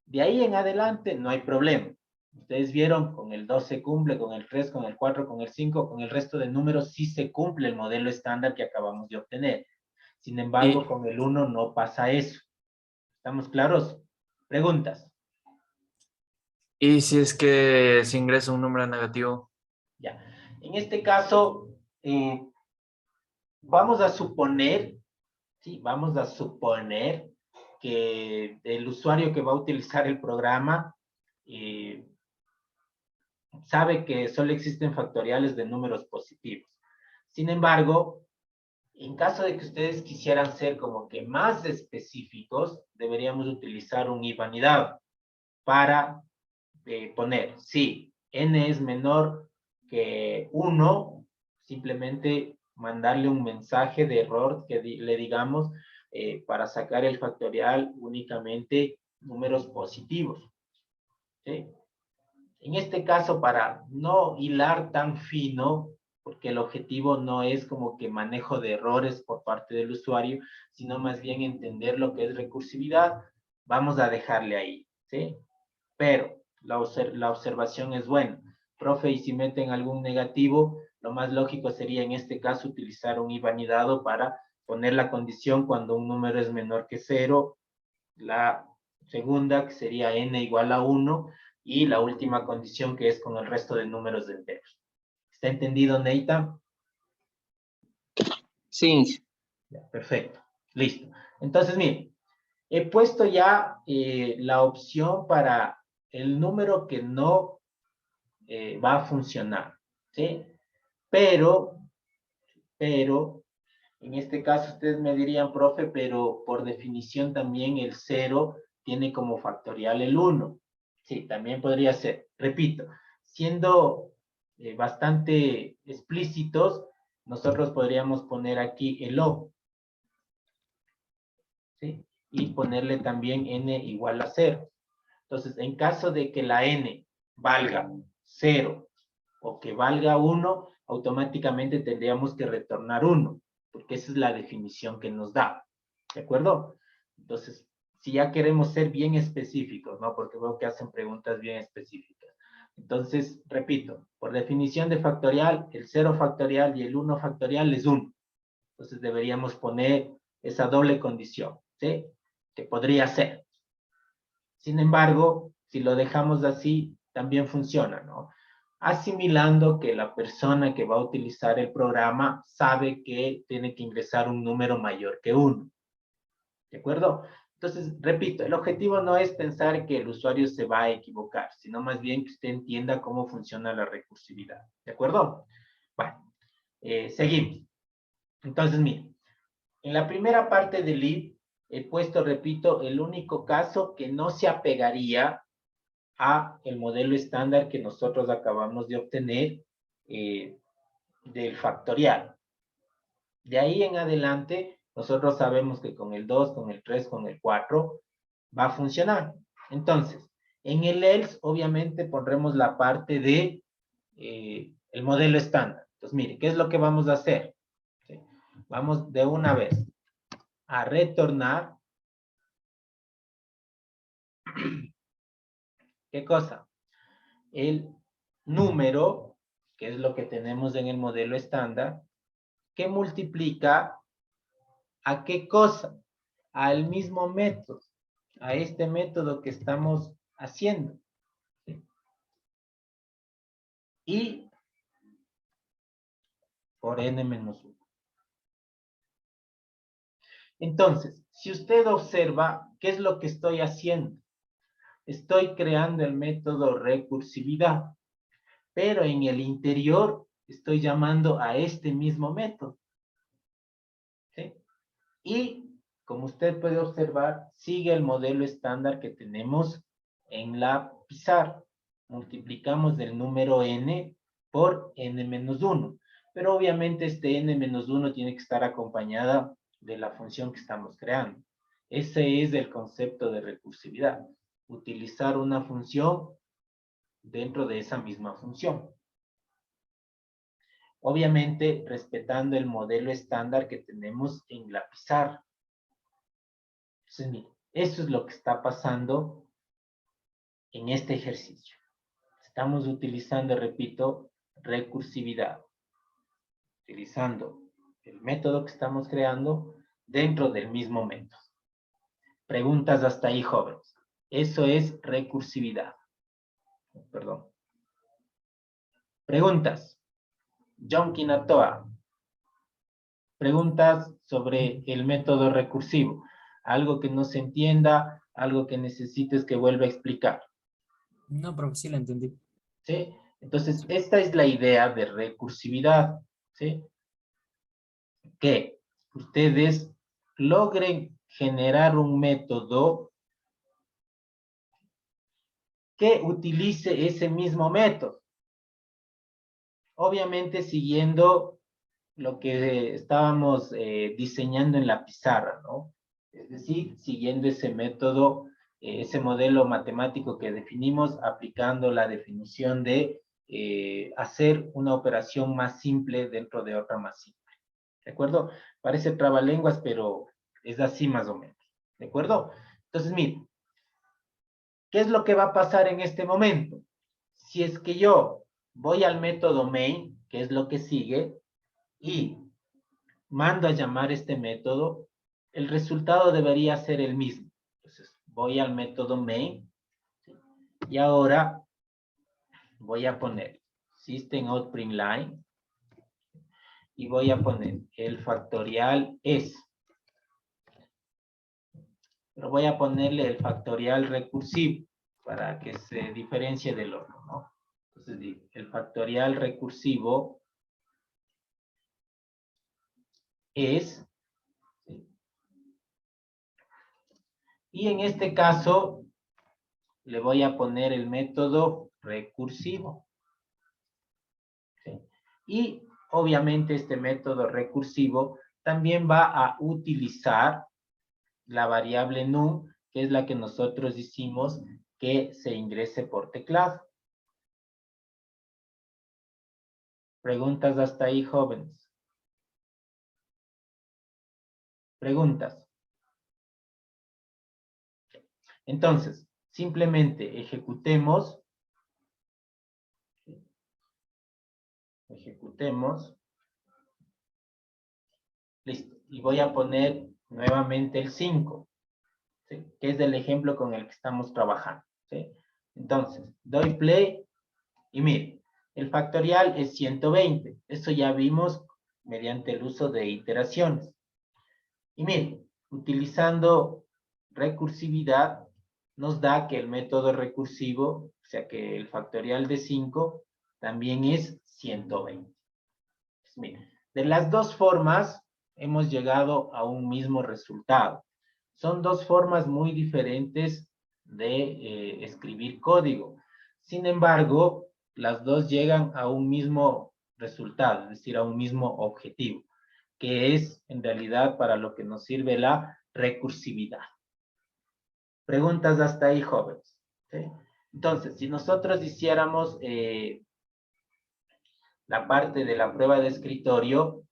De ahí en adelante no hay problema. Ustedes vieron, con el 2 se cumple, con el 3, con el 4, con el 5, con el resto de números sí se cumple el modelo estándar que acabamos de obtener. Sin embargo, con el 1 no pasa eso. ¿Estamos claros? Preguntas. ¿Y si es que se ingresa un número negativo? Ya. En este caso, vamos a suponer, ¿sí? Vamos a suponer que el usuario que va a utilizar el programa sabe que solo existen factoriales de números positivos. Sin embargo, en caso de que ustedes quisieran ser como que más específicos, deberíamos utilizar un ivanidad para poner, si n es menor que 1, simplemente mandarle un mensaje de error que le digamos para sacar el factorial únicamente números positivos. ¿Sí? En este caso, para no hilar tan fino, porque el objetivo no es como que manejo de errores por parte del usuario, sino más bien entender lo que es recursividad, vamos a dejarle ahí, ¿sí? Pero la observación es buena. Profe, y si meten algún negativo, lo más lógico sería en este caso utilizar un ivanidado para poner la condición cuando un número es menor que 0, la segunda que sería n igual a 1 y la última condición que es con el resto de números de enteros. ¿Está entendido, Neita? Sí. Ya, perfecto, listo. Entonces, miren, he puesto ya la opción para el número que no va a funcionar, ¿sí? Pero, en este caso ustedes me dirían, profe, pero por definición también el 0 tiene como factorial el 1. Sí, también podría ser. Repito, siendo bastante explícitos, nosotros podríamos poner aquí el O, ¿sí? Y ponerle también n igual a 0. Entonces, en caso de que la n valga 0 o que valga 1, automáticamente tendríamos que retornar 1, porque esa es la definición que nos da. ¿De acuerdo? Entonces, si ya queremos ser bien específicos, ¿no? Porque veo que hacen preguntas bien específicas. Entonces, repito, por definición de factorial, el 0 factorial y el 1 factorial es 1. Entonces, deberíamos poner esa doble condición, ¿sí? Que podría ser. Sin embargo, si lo dejamos así, también funciona, ¿no? Asimilando que la persona que va a utilizar el programa sabe que tiene que ingresar un número mayor que 1. ¿De acuerdo? Entonces, repito, el objetivo no es pensar que el usuario se va a equivocar, sino más bien que usted entienda cómo funciona la recursividad. ¿De acuerdo? Bueno, seguimos. Entonces, miren, en la primera parte del lead he puesto, repito, el único caso que no se apegaría a el modelo estándar que nosotros acabamos de obtener del factorial. De ahí en adelante, nosotros sabemos que con el 2, con el 3, con el 4 va a funcionar. Entonces, en el else, obviamente, pondremos la parte de el modelo estándar. Entonces, mire, ¿qué es lo que vamos a hacer? ¿Sí? Vamos de una vez a retornar. ¿Qué cosa? El número, que es lo que tenemos en el modelo estándar, que multiplica ¿a qué cosa? Al mismo método, a este método que estamos haciendo. ¿Sí? Y por n-1. Entonces, si usted observa, ¿qué es lo que estoy haciendo? Estoy creando el método recursividad, pero en el interior estoy llamando a este mismo método. ¿Sí? Y, como usted puede observar, sigue el modelo estándar que tenemos en la pizarra. Multiplicamos el número n por n-1. Pero obviamente este n-1 tiene que estar acompañada de la función que estamos creando. Ese es el concepto de recursividad. Utilizar una función dentro de esa misma función. Obviamente, respetando el modelo estándar que tenemos en la pizarra. Entonces, miren, eso es lo que está pasando en este ejercicio. Estamos utilizando, repito, recursividad. Utilizando el método que estamos creando dentro del mismo método. Preguntas hasta ahí, jóvenes. Eso es recursividad. Perdón. Preguntas. John Kinatoa. Preguntas sobre el método recursivo. Algo que no se entienda, algo que necesites que vuelva a explicar. No, profe, sí la entendí. ¿Sí? Entonces, esta es la idea de recursividad. ¿Sí? Que ustedes logren generar un método que utilice ese mismo método. Obviamente siguiendo lo que estábamos diseñando en la pizarra, ¿no? Es decir, siguiendo ese método, ese modelo matemático que definimos, aplicando la definición de hacer una operación más simple dentro de otra más simple. ¿De acuerdo? Parece trabalenguas, pero es así más o menos. ¿De acuerdo? Entonces, miren, ¿qué es lo que va a pasar en este momento? Si es que yo voy al método main, que es lo que sigue, y mando a llamar este método, el resultado debería ser el mismo. Entonces, voy al método main, y ahora voy a poner system.out.println, y voy a poner el factorial es. Pero voy a ponerle el factorial recursivo para que se diferencie del otro, ¿no? Entonces digo, el factorial recursivo es, ¿sí? Y en este caso le voy a poner el método recursivo. ¿Sí? Y obviamente este método recursivo también va a utilizar la variable num, que es la que nosotros hicimos que se ingrese por teclado. Preguntas hasta ahí, jóvenes. Preguntas. Entonces, simplemente ejecutemos. Listo. Y voy a poner nuevamente el 5, ¿sí? Que es el ejemplo con el que estamos trabajando, ¿sí? Entonces, doy play y mire, el factorial es 120. Eso ya vimos mediante el uso de iteraciones. Y mire, utilizando recursividad, nos da que el método recursivo, o sea que el factorial de 5 también es 120. Pues mire, de las dos formas hemos llegado a un mismo resultado. Son dos formas muy diferentes de escribir código. Sin embargo, las dos llegan a un mismo resultado, es decir, a un mismo objetivo, que es en realidad para lo que nos sirve la recursividad. Preguntas hasta ahí, jóvenes. ¿Sí? Entonces, si nosotros hiciéramos la parte de la prueba de escritorio,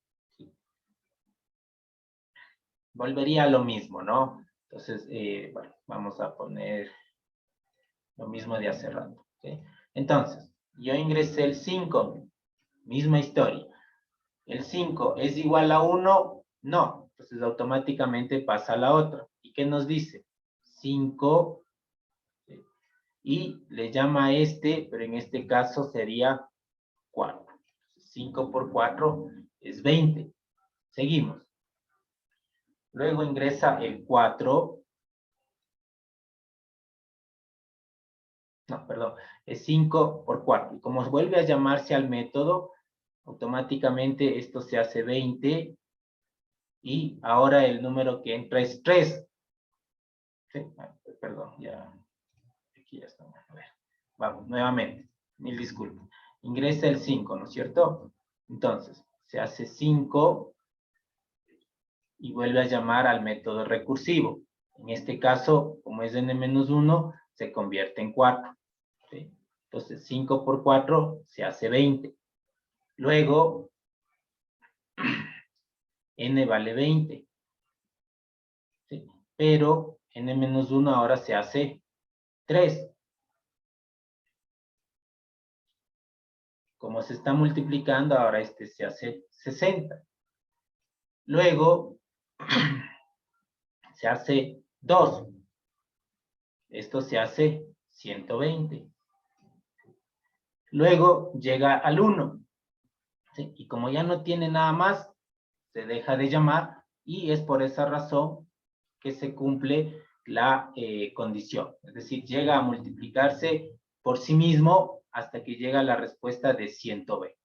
volvería a lo mismo, ¿no? Entonces, bueno, vamos a poner lo mismo de hace rato. ¿Sí? Entonces, yo ingresé el 5, misma historia. ¿El 5 es igual a 1? No. Entonces, automáticamente pasa a la otra. ¿Y qué nos dice? 5, ¿sí? Y le llama a este, pero en este caso sería 4. 5 por 4 es 20. Seguimos. Luego ingresa el 4. No, perdón. Es 5 por 4. Y como vuelve a llamarse al método, automáticamente esto se hace 20. Y ahora el número que entra es 3. Sí, perdón, ya. Aquí ya estamos. A ver. Vamos, nuevamente. Mil disculpas. Ingresa el 5, ¿no es cierto? Entonces, se hace 5 y vuelve a llamar al método recursivo. En este caso, como es n-1, se convierte en 4. ¿Sí? Entonces, 5 por 4 se hace 20. Luego, n vale 20. ¿Sí? Pero n-1 ahora se hace 3. Como se está multiplicando, ahora este se hace 60. Luego, se hace 2. Esto se hace 120. Luego llega al 1. ¿Sí? Y como ya no tiene nada más, se deja de llamar y es por esa razón que se cumple la condición. Es decir, llega a multiplicarse por sí mismo hasta que llega la respuesta de 120.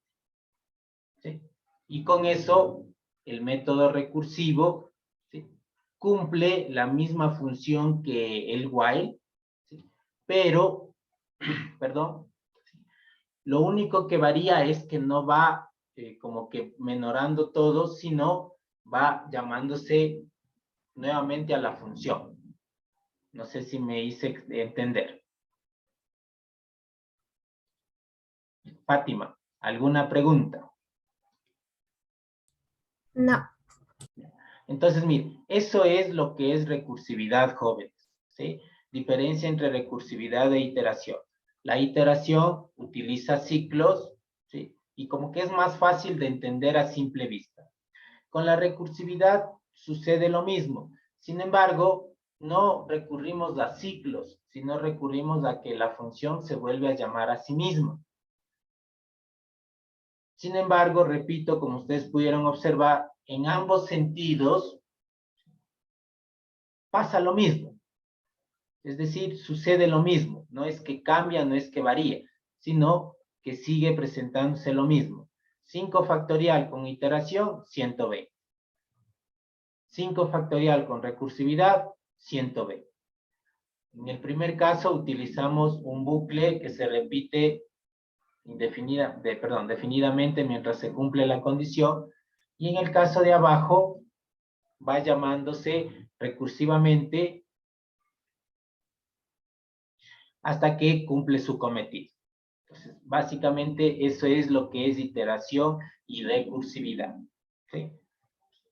¿Sí? Y con eso, el método recursivo, ¿sí?, cumple la misma función que el while, ¿sí?, pero, perdón, lo único que varía es que no va como que menorando todo, sino va llamándose nuevamente a la función. No sé si me hice entender. Fátima, ¿alguna pregunta? No. Entonces, mire, eso es lo que es recursividad, jóvenes, ¿sí? Diferencia entre recursividad e iteración. La iteración utiliza ciclos, ¿sí? Y como que es más fácil de entender a simple vista. Con la recursividad sucede lo mismo. Sin embargo, no recurrimos a ciclos, sino recurrimos a que la función se vuelve a llamar a sí misma. Sin embargo, repito, como ustedes pudieron observar, en ambos sentidos pasa lo mismo. Es decir, sucede lo mismo. No es que cambia, no es que varía, sino que sigue presentándose lo mismo. 5 factorial con iteración, 120. 5 factorial con recursividad, 120. En el primer caso utilizamos un bucle que se repite definidamente mientras se cumple la condición, y en el caso de abajo va llamándose recursivamente hasta que cumple su cometido. Entonces, básicamente eso es lo que es iteración y recursividad. ¿Sí?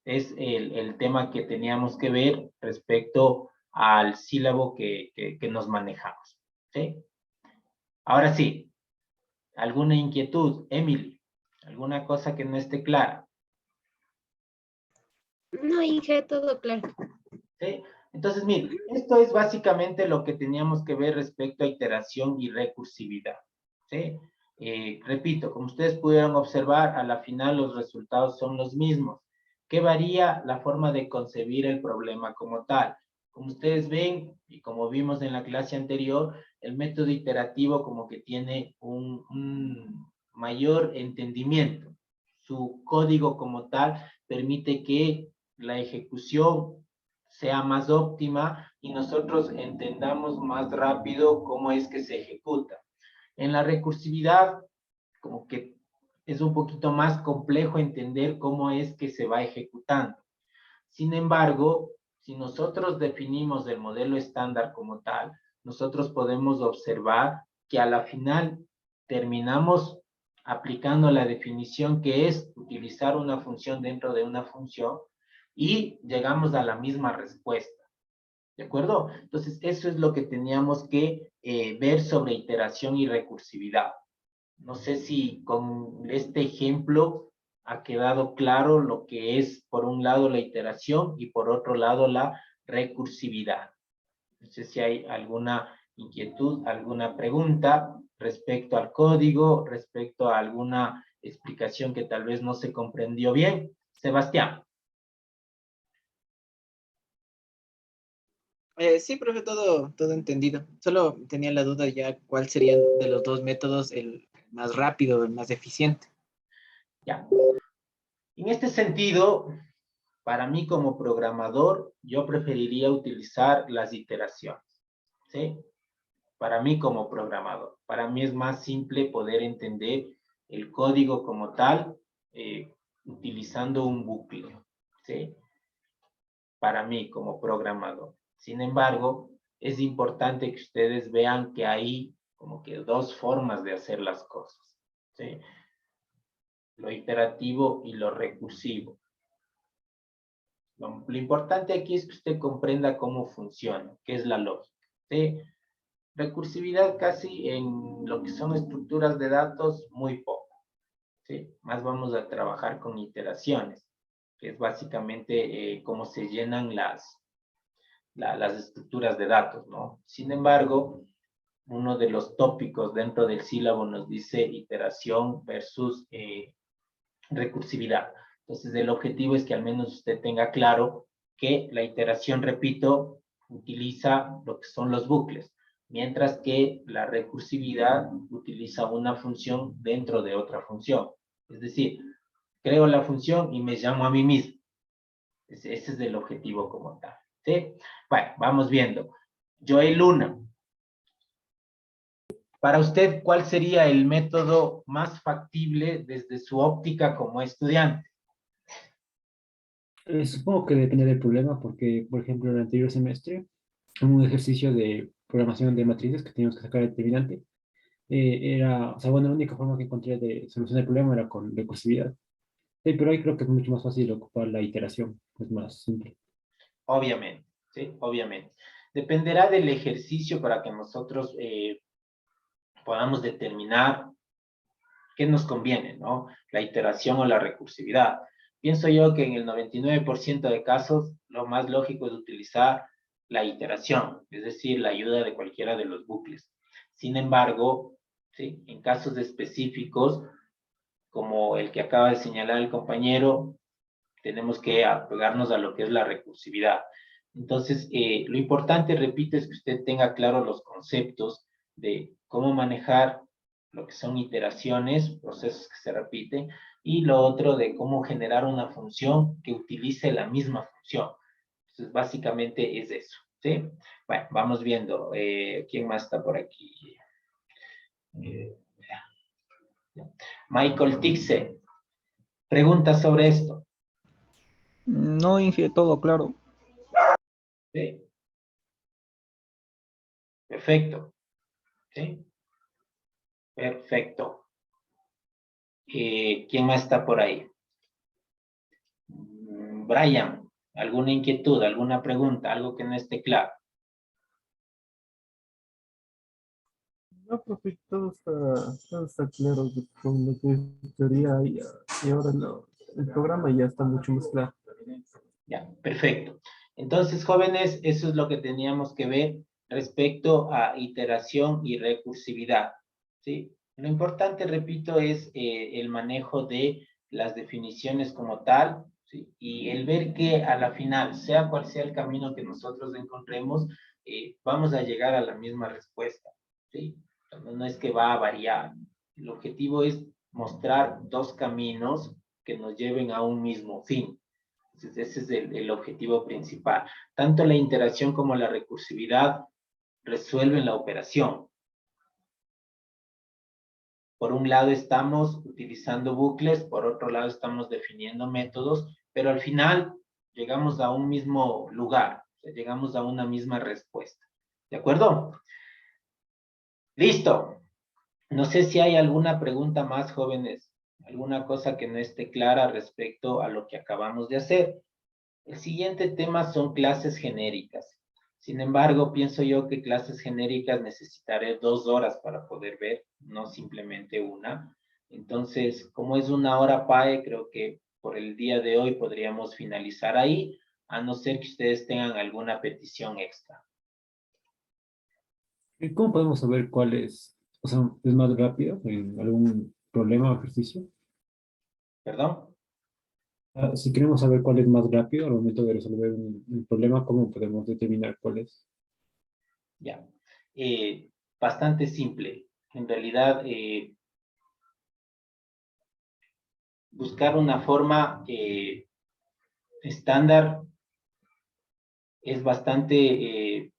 Es el tema que teníamos que ver respecto al sílabo que nos manejamos. ¿Sí? Ahora sí, ¿alguna inquietud, Emily? ¿Alguna cosa que no esté clara? No, Inge, todo claro. ¿Sí? Entonces, miren, esto es básicamente lo que teníamos que ver respecto a iteración y recursividad. ¿Sí? Repito, como ustedes pudieron observar, a la final los resultados son los mismos. ¿Qué varía? La forma de concebir el problema como tal. Como ustedes ven, y como vimos en la clase anterior, el método iterativo como que tiene un mayor entendimiento. Su código como tal permite que la ejecución sea más óptima y nosotros entendamos más rápido cómo es que se ejecuta. En la recursividad, como que es un poquito más complejo entender cómo es que se va ejecutando. Sin embargo, si nosotros definimos el modelo estándar como tal, nosotros podemos observar que a la final terminamos aplicando la definición que es utilizar una función dentro de una función y llegamos a la misma respuesta. ¿De acuerdo? Entonces, eso es lo que teníamos que ver sobre iteración y recursividad. No sé si con este ejemplo ha quedado claro lo que es, por un lado, la iteración y por otro lado, la recursividad. No sé si hay alguna inquietud, alguna pregunta respecto al código, respecto a alguna explicación que tal vez no se comprendió bien. Sebastián. Sí, profe, todo entendido. Solo tenía la duda ya cuál sería de los dos métodos el más rápido, el más eficiente. Ya. En este sentido, para mí como programador, yo preferiría utilizar las iteraciones, ¿sí? Para mí como programador. Para mí es más simple poder entender el código como tal, utilizando un bucle, ¿sí? Para mí como programador. Sin embargo, es importante que ustedes vean que hay como que dos formas de hacer las cosas, ¿sí? Lo iterativo y lo recursivo. Lo importante aquí es que usted comprenda cómo funciona, qué es la lógica, ¿sí? Recursividad casi en lo que son estructuras de datos, muy poco, ¿sí? Más vamos a trabajar con iteraciones, que es básicamente cómo se llenan las estructuras de datos, ¿no? Sin embargo, uno de los tópicos dentro del sílabo nos dice iteración versus recursividad. Entonces, el objetivo es que al menos usted tenga claro que la iteración, repito, utiliza lo que son los bucles, mientras que la recursividad utiliza una función dentro de otra función. Es decir, creo la función y me llamo a mí mismo. Ese es el objetivo como tal, ¿sí? Bueno, vamos viendo. Joel Luna. Para usted, ¿cuál sería el método más factible desde su óptica como estudiante? Supongo que depende del problema, porque, por ejemplo, en el anterior semestre, en un ejercicio de programación de matrices que teníamos que sacar el determinante, o sea, bueno, la única forma que encontré de solucionar el problema era con recursividad. Sí, pero ahí creo que es mucho más fácil ocupar la iteración, es más simple. Obviamente, ¿sí? Obviamente. Dependerá del ejercicio para que nosotros podamos determinar qué nos conviene, ¿no? La iteración o la recursividad. Pienso yo que en el 99% de casos lo más lógico es utilizar la iteración, es decir, la ayuda de cualquiera de los bucles. Sin embargo, ¿sí? En casos específicos, como el que acaba de señalar el compañero, tenemos que apegarnos a lo que es la recursividad. Entonces, lo importante, repito, es que usted tenga claro los conceptos de cómo manejar lo que son iteraciones, procesos que se repiten, y lo otro de cómo generar una función que utilice la misma función. Entonces, básicamente es eso, ¿sí? Bueno, vamos viendo. ¿Quién más está por aquí? Michael Tixe. Preguntas sobre esto. No, Inge, todo claro. ¿Sí? Perfecto. ¿Sí? Perfecto. ¿Quién más está por ahí? Brian, ¿alguna inquietud, alguna pregunta, algo que no esté claro? No, profe, todo está claro con lo que es teoría y ahora el programa ya está mucho más claro. Ya, perfecto. Entonces, jóvenes, eso es lo que teníamos que ver respecto a iteración y recursividad, ¿sí? Lo importante, repito, es el manejo de las definiciones como tal, ¿sí? Y el ver que a la final, sea cual sea el camino que nosotros encontremos, vamos a llegar a la misma respuesta, ¿sí? No es que va a variar. El objetivo es mostrar dos caminos que nos lleven a un mismo fin. Entonces, ese es el objetivo principal. Tanto la interacción como la recursividad resuelven la operación. Por un lado estamos utilizando bucles, por otro lado estamos definiendo métodos, pero al final llegamos a un mismo lugar, o sea, llegamos a una misma respuesta. ¿De acuerdo? Listo. No sé si hay alguna pregunta más, jóvenes, alguna cosa que no esté clara respecto a lo que acabamos de hacer. El siguiente tema son clases genéricas. Sin embargo, pienso yo que clases genéricas necesitaré 2 horas para poder ver, no simplemente una. Entonces, como es 1 hora PAE, creo que por el día de hoy podríamos finalizar ahí, a no ser que ustedes tengan alguna petición extra. ¿Y cómo podemos saber cuál es, o sea, es más rápido en algún problema o ejercicio? ¿Perdón? Si queremos saber cuál es más rápido al momento de resolver un problema, ¿cómo podemos determinar cuál es? Ya. Bastante simple. En realidad, buscar una forma estándar es bastante,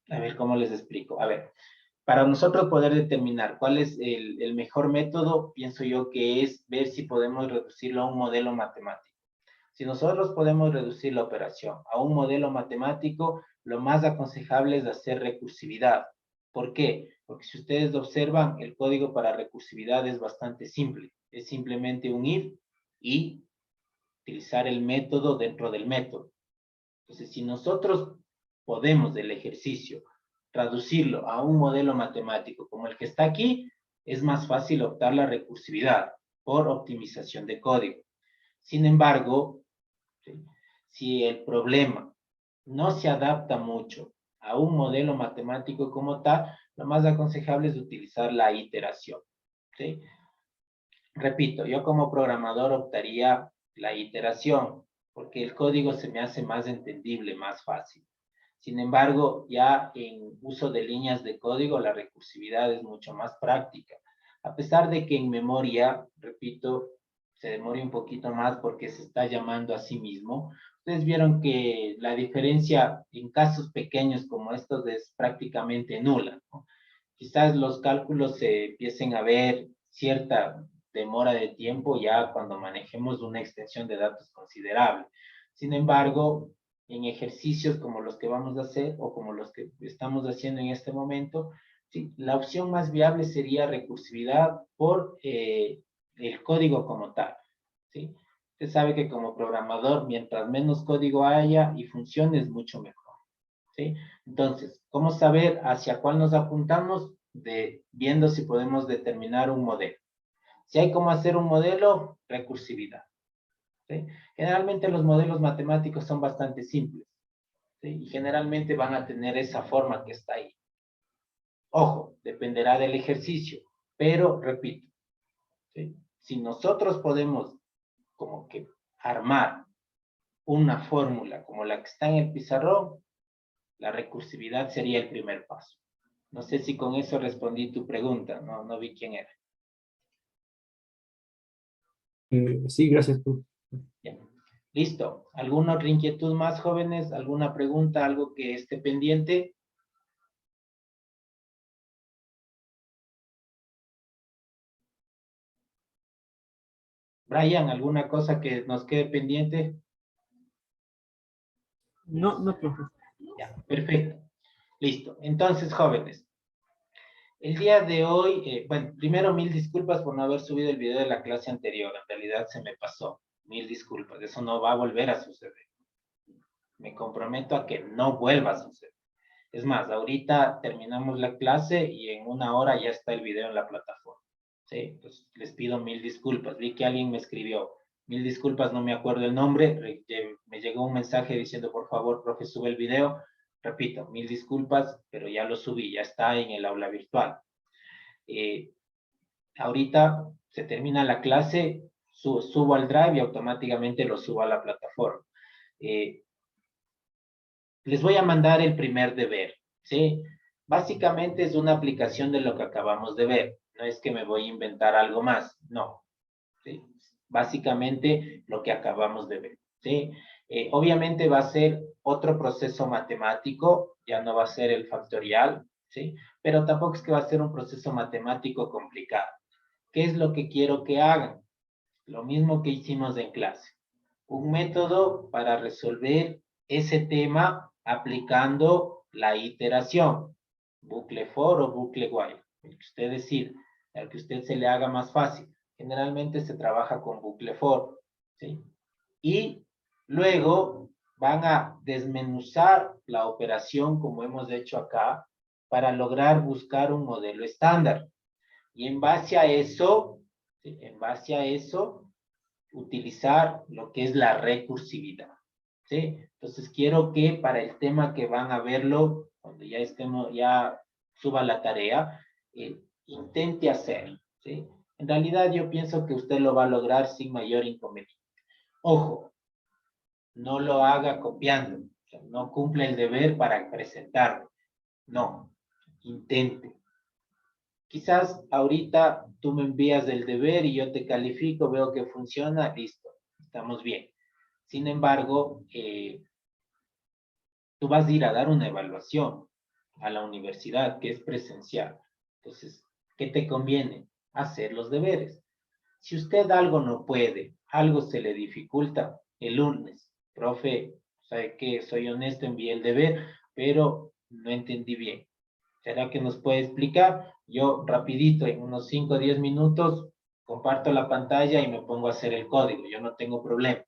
a ver, ¿cómo les explico? A ver, para nosotros poder determinar cuál es el mejor método, pienso yo que es ver si podemos reducirlo a un modelo matemático. Si nosotros podemos reducir la operación a un modelo matemático, lo más aconsejable es hacer recursividad. ¿Por qué? Porque si ustedes observan, el código para recursividad es bastante simple. Es simplemente unir y utilizar el método dentro del método. Entonces, si nosotros podemos del ejercicio traducirlo a un modelo matemático como el que está aquí, es más fácil optar la recursividad por optimización de código. Sin embargo, si el problema no se adapta mucho a un modelo matemático como tal, lo más aconsejable es utilizar la iteración. ¿Sí? Repito, yo como programador optaría la iteración, porque el código se me hace más entendible, más fácil. Sin embargo, ya en uso de líneas de código, la recursividad es mucho más práctica. A pesar de que en memoria, repito, se demore un poquito más porque se está llamando a sí mismo. Ustedes vieron que la diferencia en casos pequeños como estos es prácticamente nula, ¿no? Quizás los cálculos se empiecen a ver cierta demora de tiempo ya cuando manejemos una extensión de datos considerable. Sin embargo, en ejercicios como los que vamos a hacer o como los que estamos haciendo en este momento, sí, la opción más viable sería recursividad por el código como tal. ¿Sí? Usted sabe que como programador, mientras menos código haya y funcione, es mucho mejor. ¿Sí? Entonces, ¿cómo saber hacia cuál nos apuntamos? Viendo si podemos determinar un modelo. Si hay cómo hacer un modelo, recursividad. ¿Sí? Generalmente los modelos matemáticos son bastante simples. ¿Sí? Y generalmente van a tener esa forma que está ahí. Ojo, dependerá del ejercicio, pero repito, ¿sí? Si nosotros podemos como que armar una fórmula como la que está en el pizarrón, la recursividad sería el primer paso. No sé si con eso respondí tu pregunta, no vi quién era. Sí, gracias. Bien. Listo. ¿Alguna otra inquietud más, jóvenes? ¿Alguna pregunta, algo que esté pendiente? Brian, ¿alguna cosa que nos quede pendiente? No, no, profe. Ya, perfecto. Listo. Entonces, jóvenes, el día de hoy, bueno, primero 1000 disculpas por no haber subido el video de la clase anterior. En realidad se me pasó. 1000 disculpas. Eso no va a volver a suceder. Me comprometo a que no vuelva a suceder. Es más, ahorita terminamos la clase y en 1 hora ya está el video en la plataforma. ¿Sí? Pues les pido 1000 disculpas. Vi que alguien me escribió. 1000 disculpas, no me acuerdo el nombre. Me llegó un mensaje diciendo, por favor, profe, sube el video. Repito, 1000 disculpas, pero ya lo subí, ya está en el aula virtual. Ahorita se termina la clase, subo al Drive y automáticamente lo subo a la plataforma. Les voy a mandar el primer deber, ¿sí? Básicamente es una aplicación de lo que acabamos de ver. No es que me voy a inventar algo más, no. ¿Sí? Básicamente lo que acabamos de ver, ¿sí? Obviamente va a ser otro proceso matemático, ya no va a ser el factorial, ¿sí? Pero tampoco es que va a ser un proceso matemático complicado. ¿Qué es lo que quiero que hagan? Lo mismo que hicimos en clase. Un método para resolver ese tema aplicando la iteración, bucle for o bucle while, el que usted decida, al que usted se le haga más fácil. Generalmente se trabaja con bucle for, ¿sí? Y luego van a desmenuzar la operación como hemos hecho acá para lograr buscar un modelo estándar. Y en base a eso, ¿sí? En base a eso, utilizar lo que es la recursividad, ¿sí? Entonces quiero que para el tema que van a verlo, cuando ya estemos, ya suba la tarea, intente hacer, ¿sí? En realidad yo pienso que usted lo va a lograr sin mayor inconveniente. Ojo, no lo haga copiando, o sea, no cumple el deber para presentarlo, no, intente. Quizás ahorita tú me envías el deber y yo te califico, veo que funciona, listo, estamos bien. Sin embargo, tú vas a ir a dar una evaluación a la universidad que es presencial. Entonces, ¿qué te conviene? Hacer los deberes. Si usted algo no puede, algo se le dificulta, el lunes, profe, ¿sabe qué? Soy honesto, envié el deber, pero no entendí bien. ¿Será que nos puede explicar? Yo rapidito, en unos 5 o 10 minutos, comparto la pantalla y me pongo a hacer el código. Yo no tengo problema.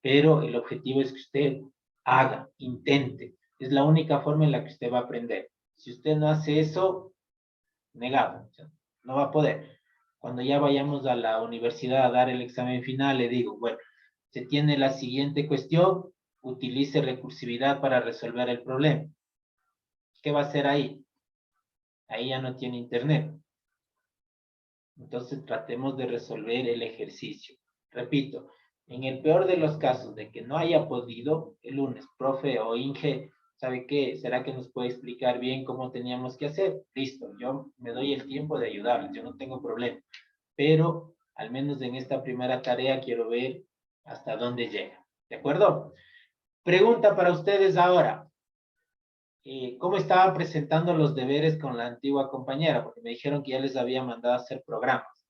Pero el objetivo es que usted haga, intente. Es la única forma en la que usted va a aprender. Si usted no hace eso, negado, o sea, no va a poder. Cuando ya vayamos a la universidad a dar el examen final, le digo, bueno, se tiene la siguiente cuestión, utilice recursividad para resolver el problema. ¿Qué va a hacer ahí? Ahí ya no tiene internet. Entonces tratemos de resolver el ejercicio. Repito, en el peor de los casos de que no haya podido, el lunes, profe o Inge, ¿sabe qué? ¿Será que nos puede explicar bien cómo teníamos que hacer? Listo, yo me doy el tiempo de ayudarles, yo no tengo problema. Pero al menos en esta primera tarea quiero ver hasta dónde llega. ¿De acuerdo? Pregunta para ustedes ahora. ¿Cómo estaban presentando los deberes con la antigua compañera? Porque me dijeron que ya les había mandado a hacer programas.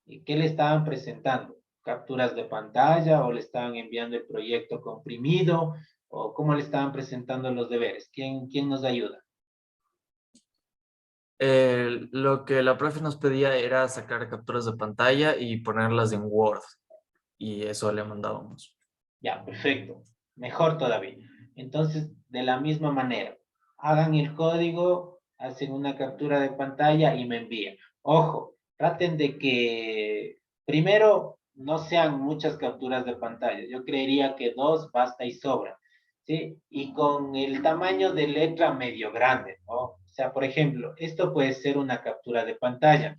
¿Y qué le estaban presentando? ¿Capturas de pantalla o le estaban enviando el proyecto comprimido? ¿O cómo le estaban presentando los deberes? ¿Quién nos ayuda? Lo que la profe nos pedía era sacar capturas de pantalla y ponerlas en Word. Y eso le mandábamos. Ya, perfecto. Mejor todavía. Entonces, de la misma manera, hagan el código, hacen una captura de pantalla y me envían. Ojo, traten de que primero no sean muchas capturas de pantalla. Yo creería que 2 basta y sobra, ¿sí? Y con el tamaño de letra medio grande, ¿no? O sea, por ejemplo, esto puede ser una captura de pantalla.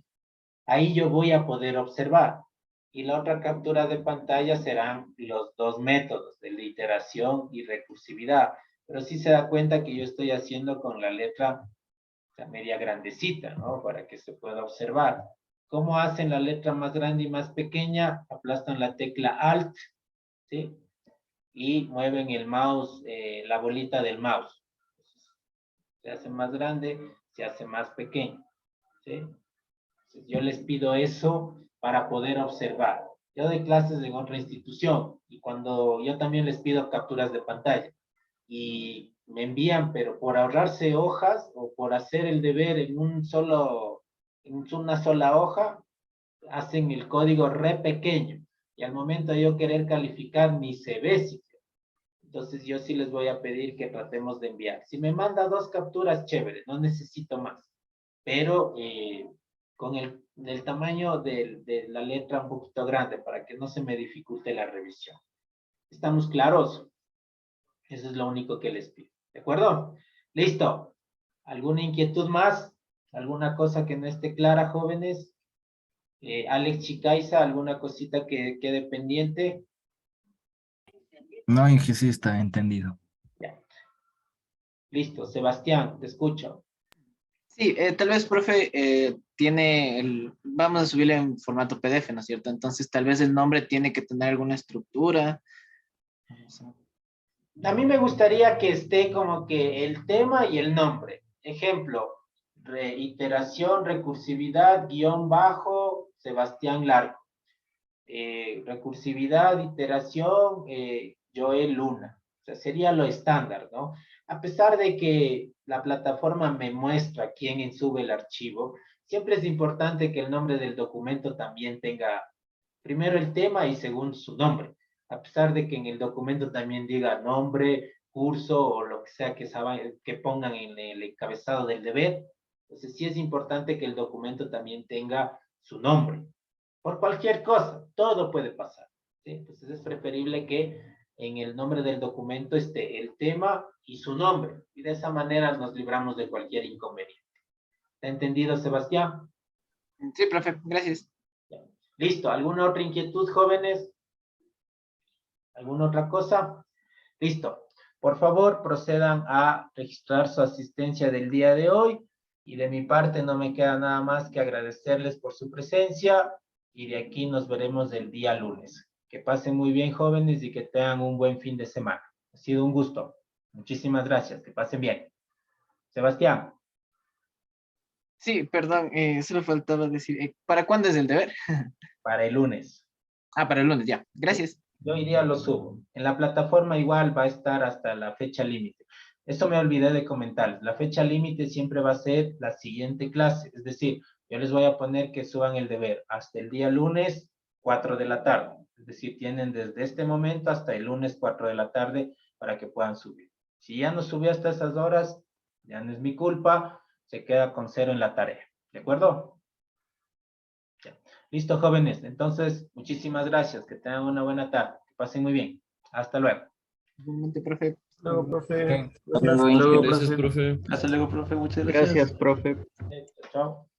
Ahí yo voy a poder observar. Y la otra captura de pantalla serán los dos métodos de iteración y recursividad. Pero sí se da cuenta que yo estoy haciendo con la letra media grandecita, ¿no? Para que se pueda observar. ¿Cómo hacen la letra más grande y más pequeña? Aplastan la tecla Alt, ¿sí? Y mueven el mouse, la bolita del mouse. Se hace más grande, se hace más pequeño, ¿sí? Yo les pido eso para poder observar. Yo doy clases en otra institución y cuando yo también les pido capturas de pantalla y me envían, pero por ahorrarse hojas o por hacer el deber en una sola hoja, hacen el código re pequeño y al momento de yo querer calificar ni se ve siquiera. Entonces yo sí les voy a pedir que tratemos de enviar. Si me manda 2 capturas, chévere, no necesito más. Pero con el tamaño de la letra un poquito grande para que no se me dificulte la revisión. ¿Estamos claros? Eso es lo único que les pido. ¿De acuerdo? Listo. ¿Alguna inquietud más? ¿Alguna cosa que no esté clara, jóvenes? Alex Chicaiza, ¿alguna cosita que quede pendiente? No, Inge, sí está entendido. Ya. Listo. Sebastián, te escucho. Sí, tal vez, profe, vamos a subirlo en formato PDF, ¿no es cierto? Entonces, tal vez el nombre tiene que tener alguna estructura A mí me gustaría que esté como que el tema y el nombre. Ejemplo, iteración, recursividad, guión bajo, Sebastián Largo. Recursividad, iteración, Joel Luna. O sea, sería lo estándar, ¿no? A pesar de que la plataforma me muestra quién sube el archivo, siempre es importante que el nombre del documento también tenga primero el tema y segundo su nombre. A pesar de que en el documento también diga nombre, curso o lo que sea que pongan en el encabezado del deber. Entonces sí es importante que el documento también tenga su nombre. Por cualquier cosa, todo puede pasar, ¿sí? Entonces es preferible que en el nombre del documento esté el tema y su nombre. Y de esa manera nos libramos de cualquier inconveniente. ¿Está entendido, Sebastián? Sí, profe, gracias. Ya. Listo. ¿Alguna otra inquietud, jóvenes? ¿Alguna otra cosa? Listo. Por favor, procedan a registrar su asistencia del día de hoy. Y de mi parte no me queda nada más que agradecerles por su presencia. Y de aquí nos veremos el día lunes. Que pasen muy bien, jóvenes, y que tengan un buen fin de semana. Ha sido un gusto. Muchísimas gracias. Que pasen bien. Sebastián. Sí, perdón, solo faltaba decir, ¿para cuándo es el deber? Para el lunes. Ah, para el lunes, ya. Gracias. Yo hoy día lo subo. En la plataforma igual va a estar hasta la fecha límite. Esto me olvidé de comentar. La fecha límite siempre va a ser la siguiente clase. Es decir, yo les voy a poner que suban el deber hasta el día lunes 4 de la tarde. Es decir, tienen desde este momento hasta el lunes 4 de la tarde para que puedan subir. Si ya no subió hasta esas horas, ya no es mi culpa, se queda con 0 en la tarea. ¿De acuerdo? Ya. Listo, jóvenes. Entonces, muchísimas gracias. Que tengan una buena tarde. Que pasen muy bien. Hasta luego. Igualmente, profe. Luego, profe. Hasta luego, Gracias, profe. profe. Hasta luego, profe. Muchas gracias. Gracias, profe. Chao.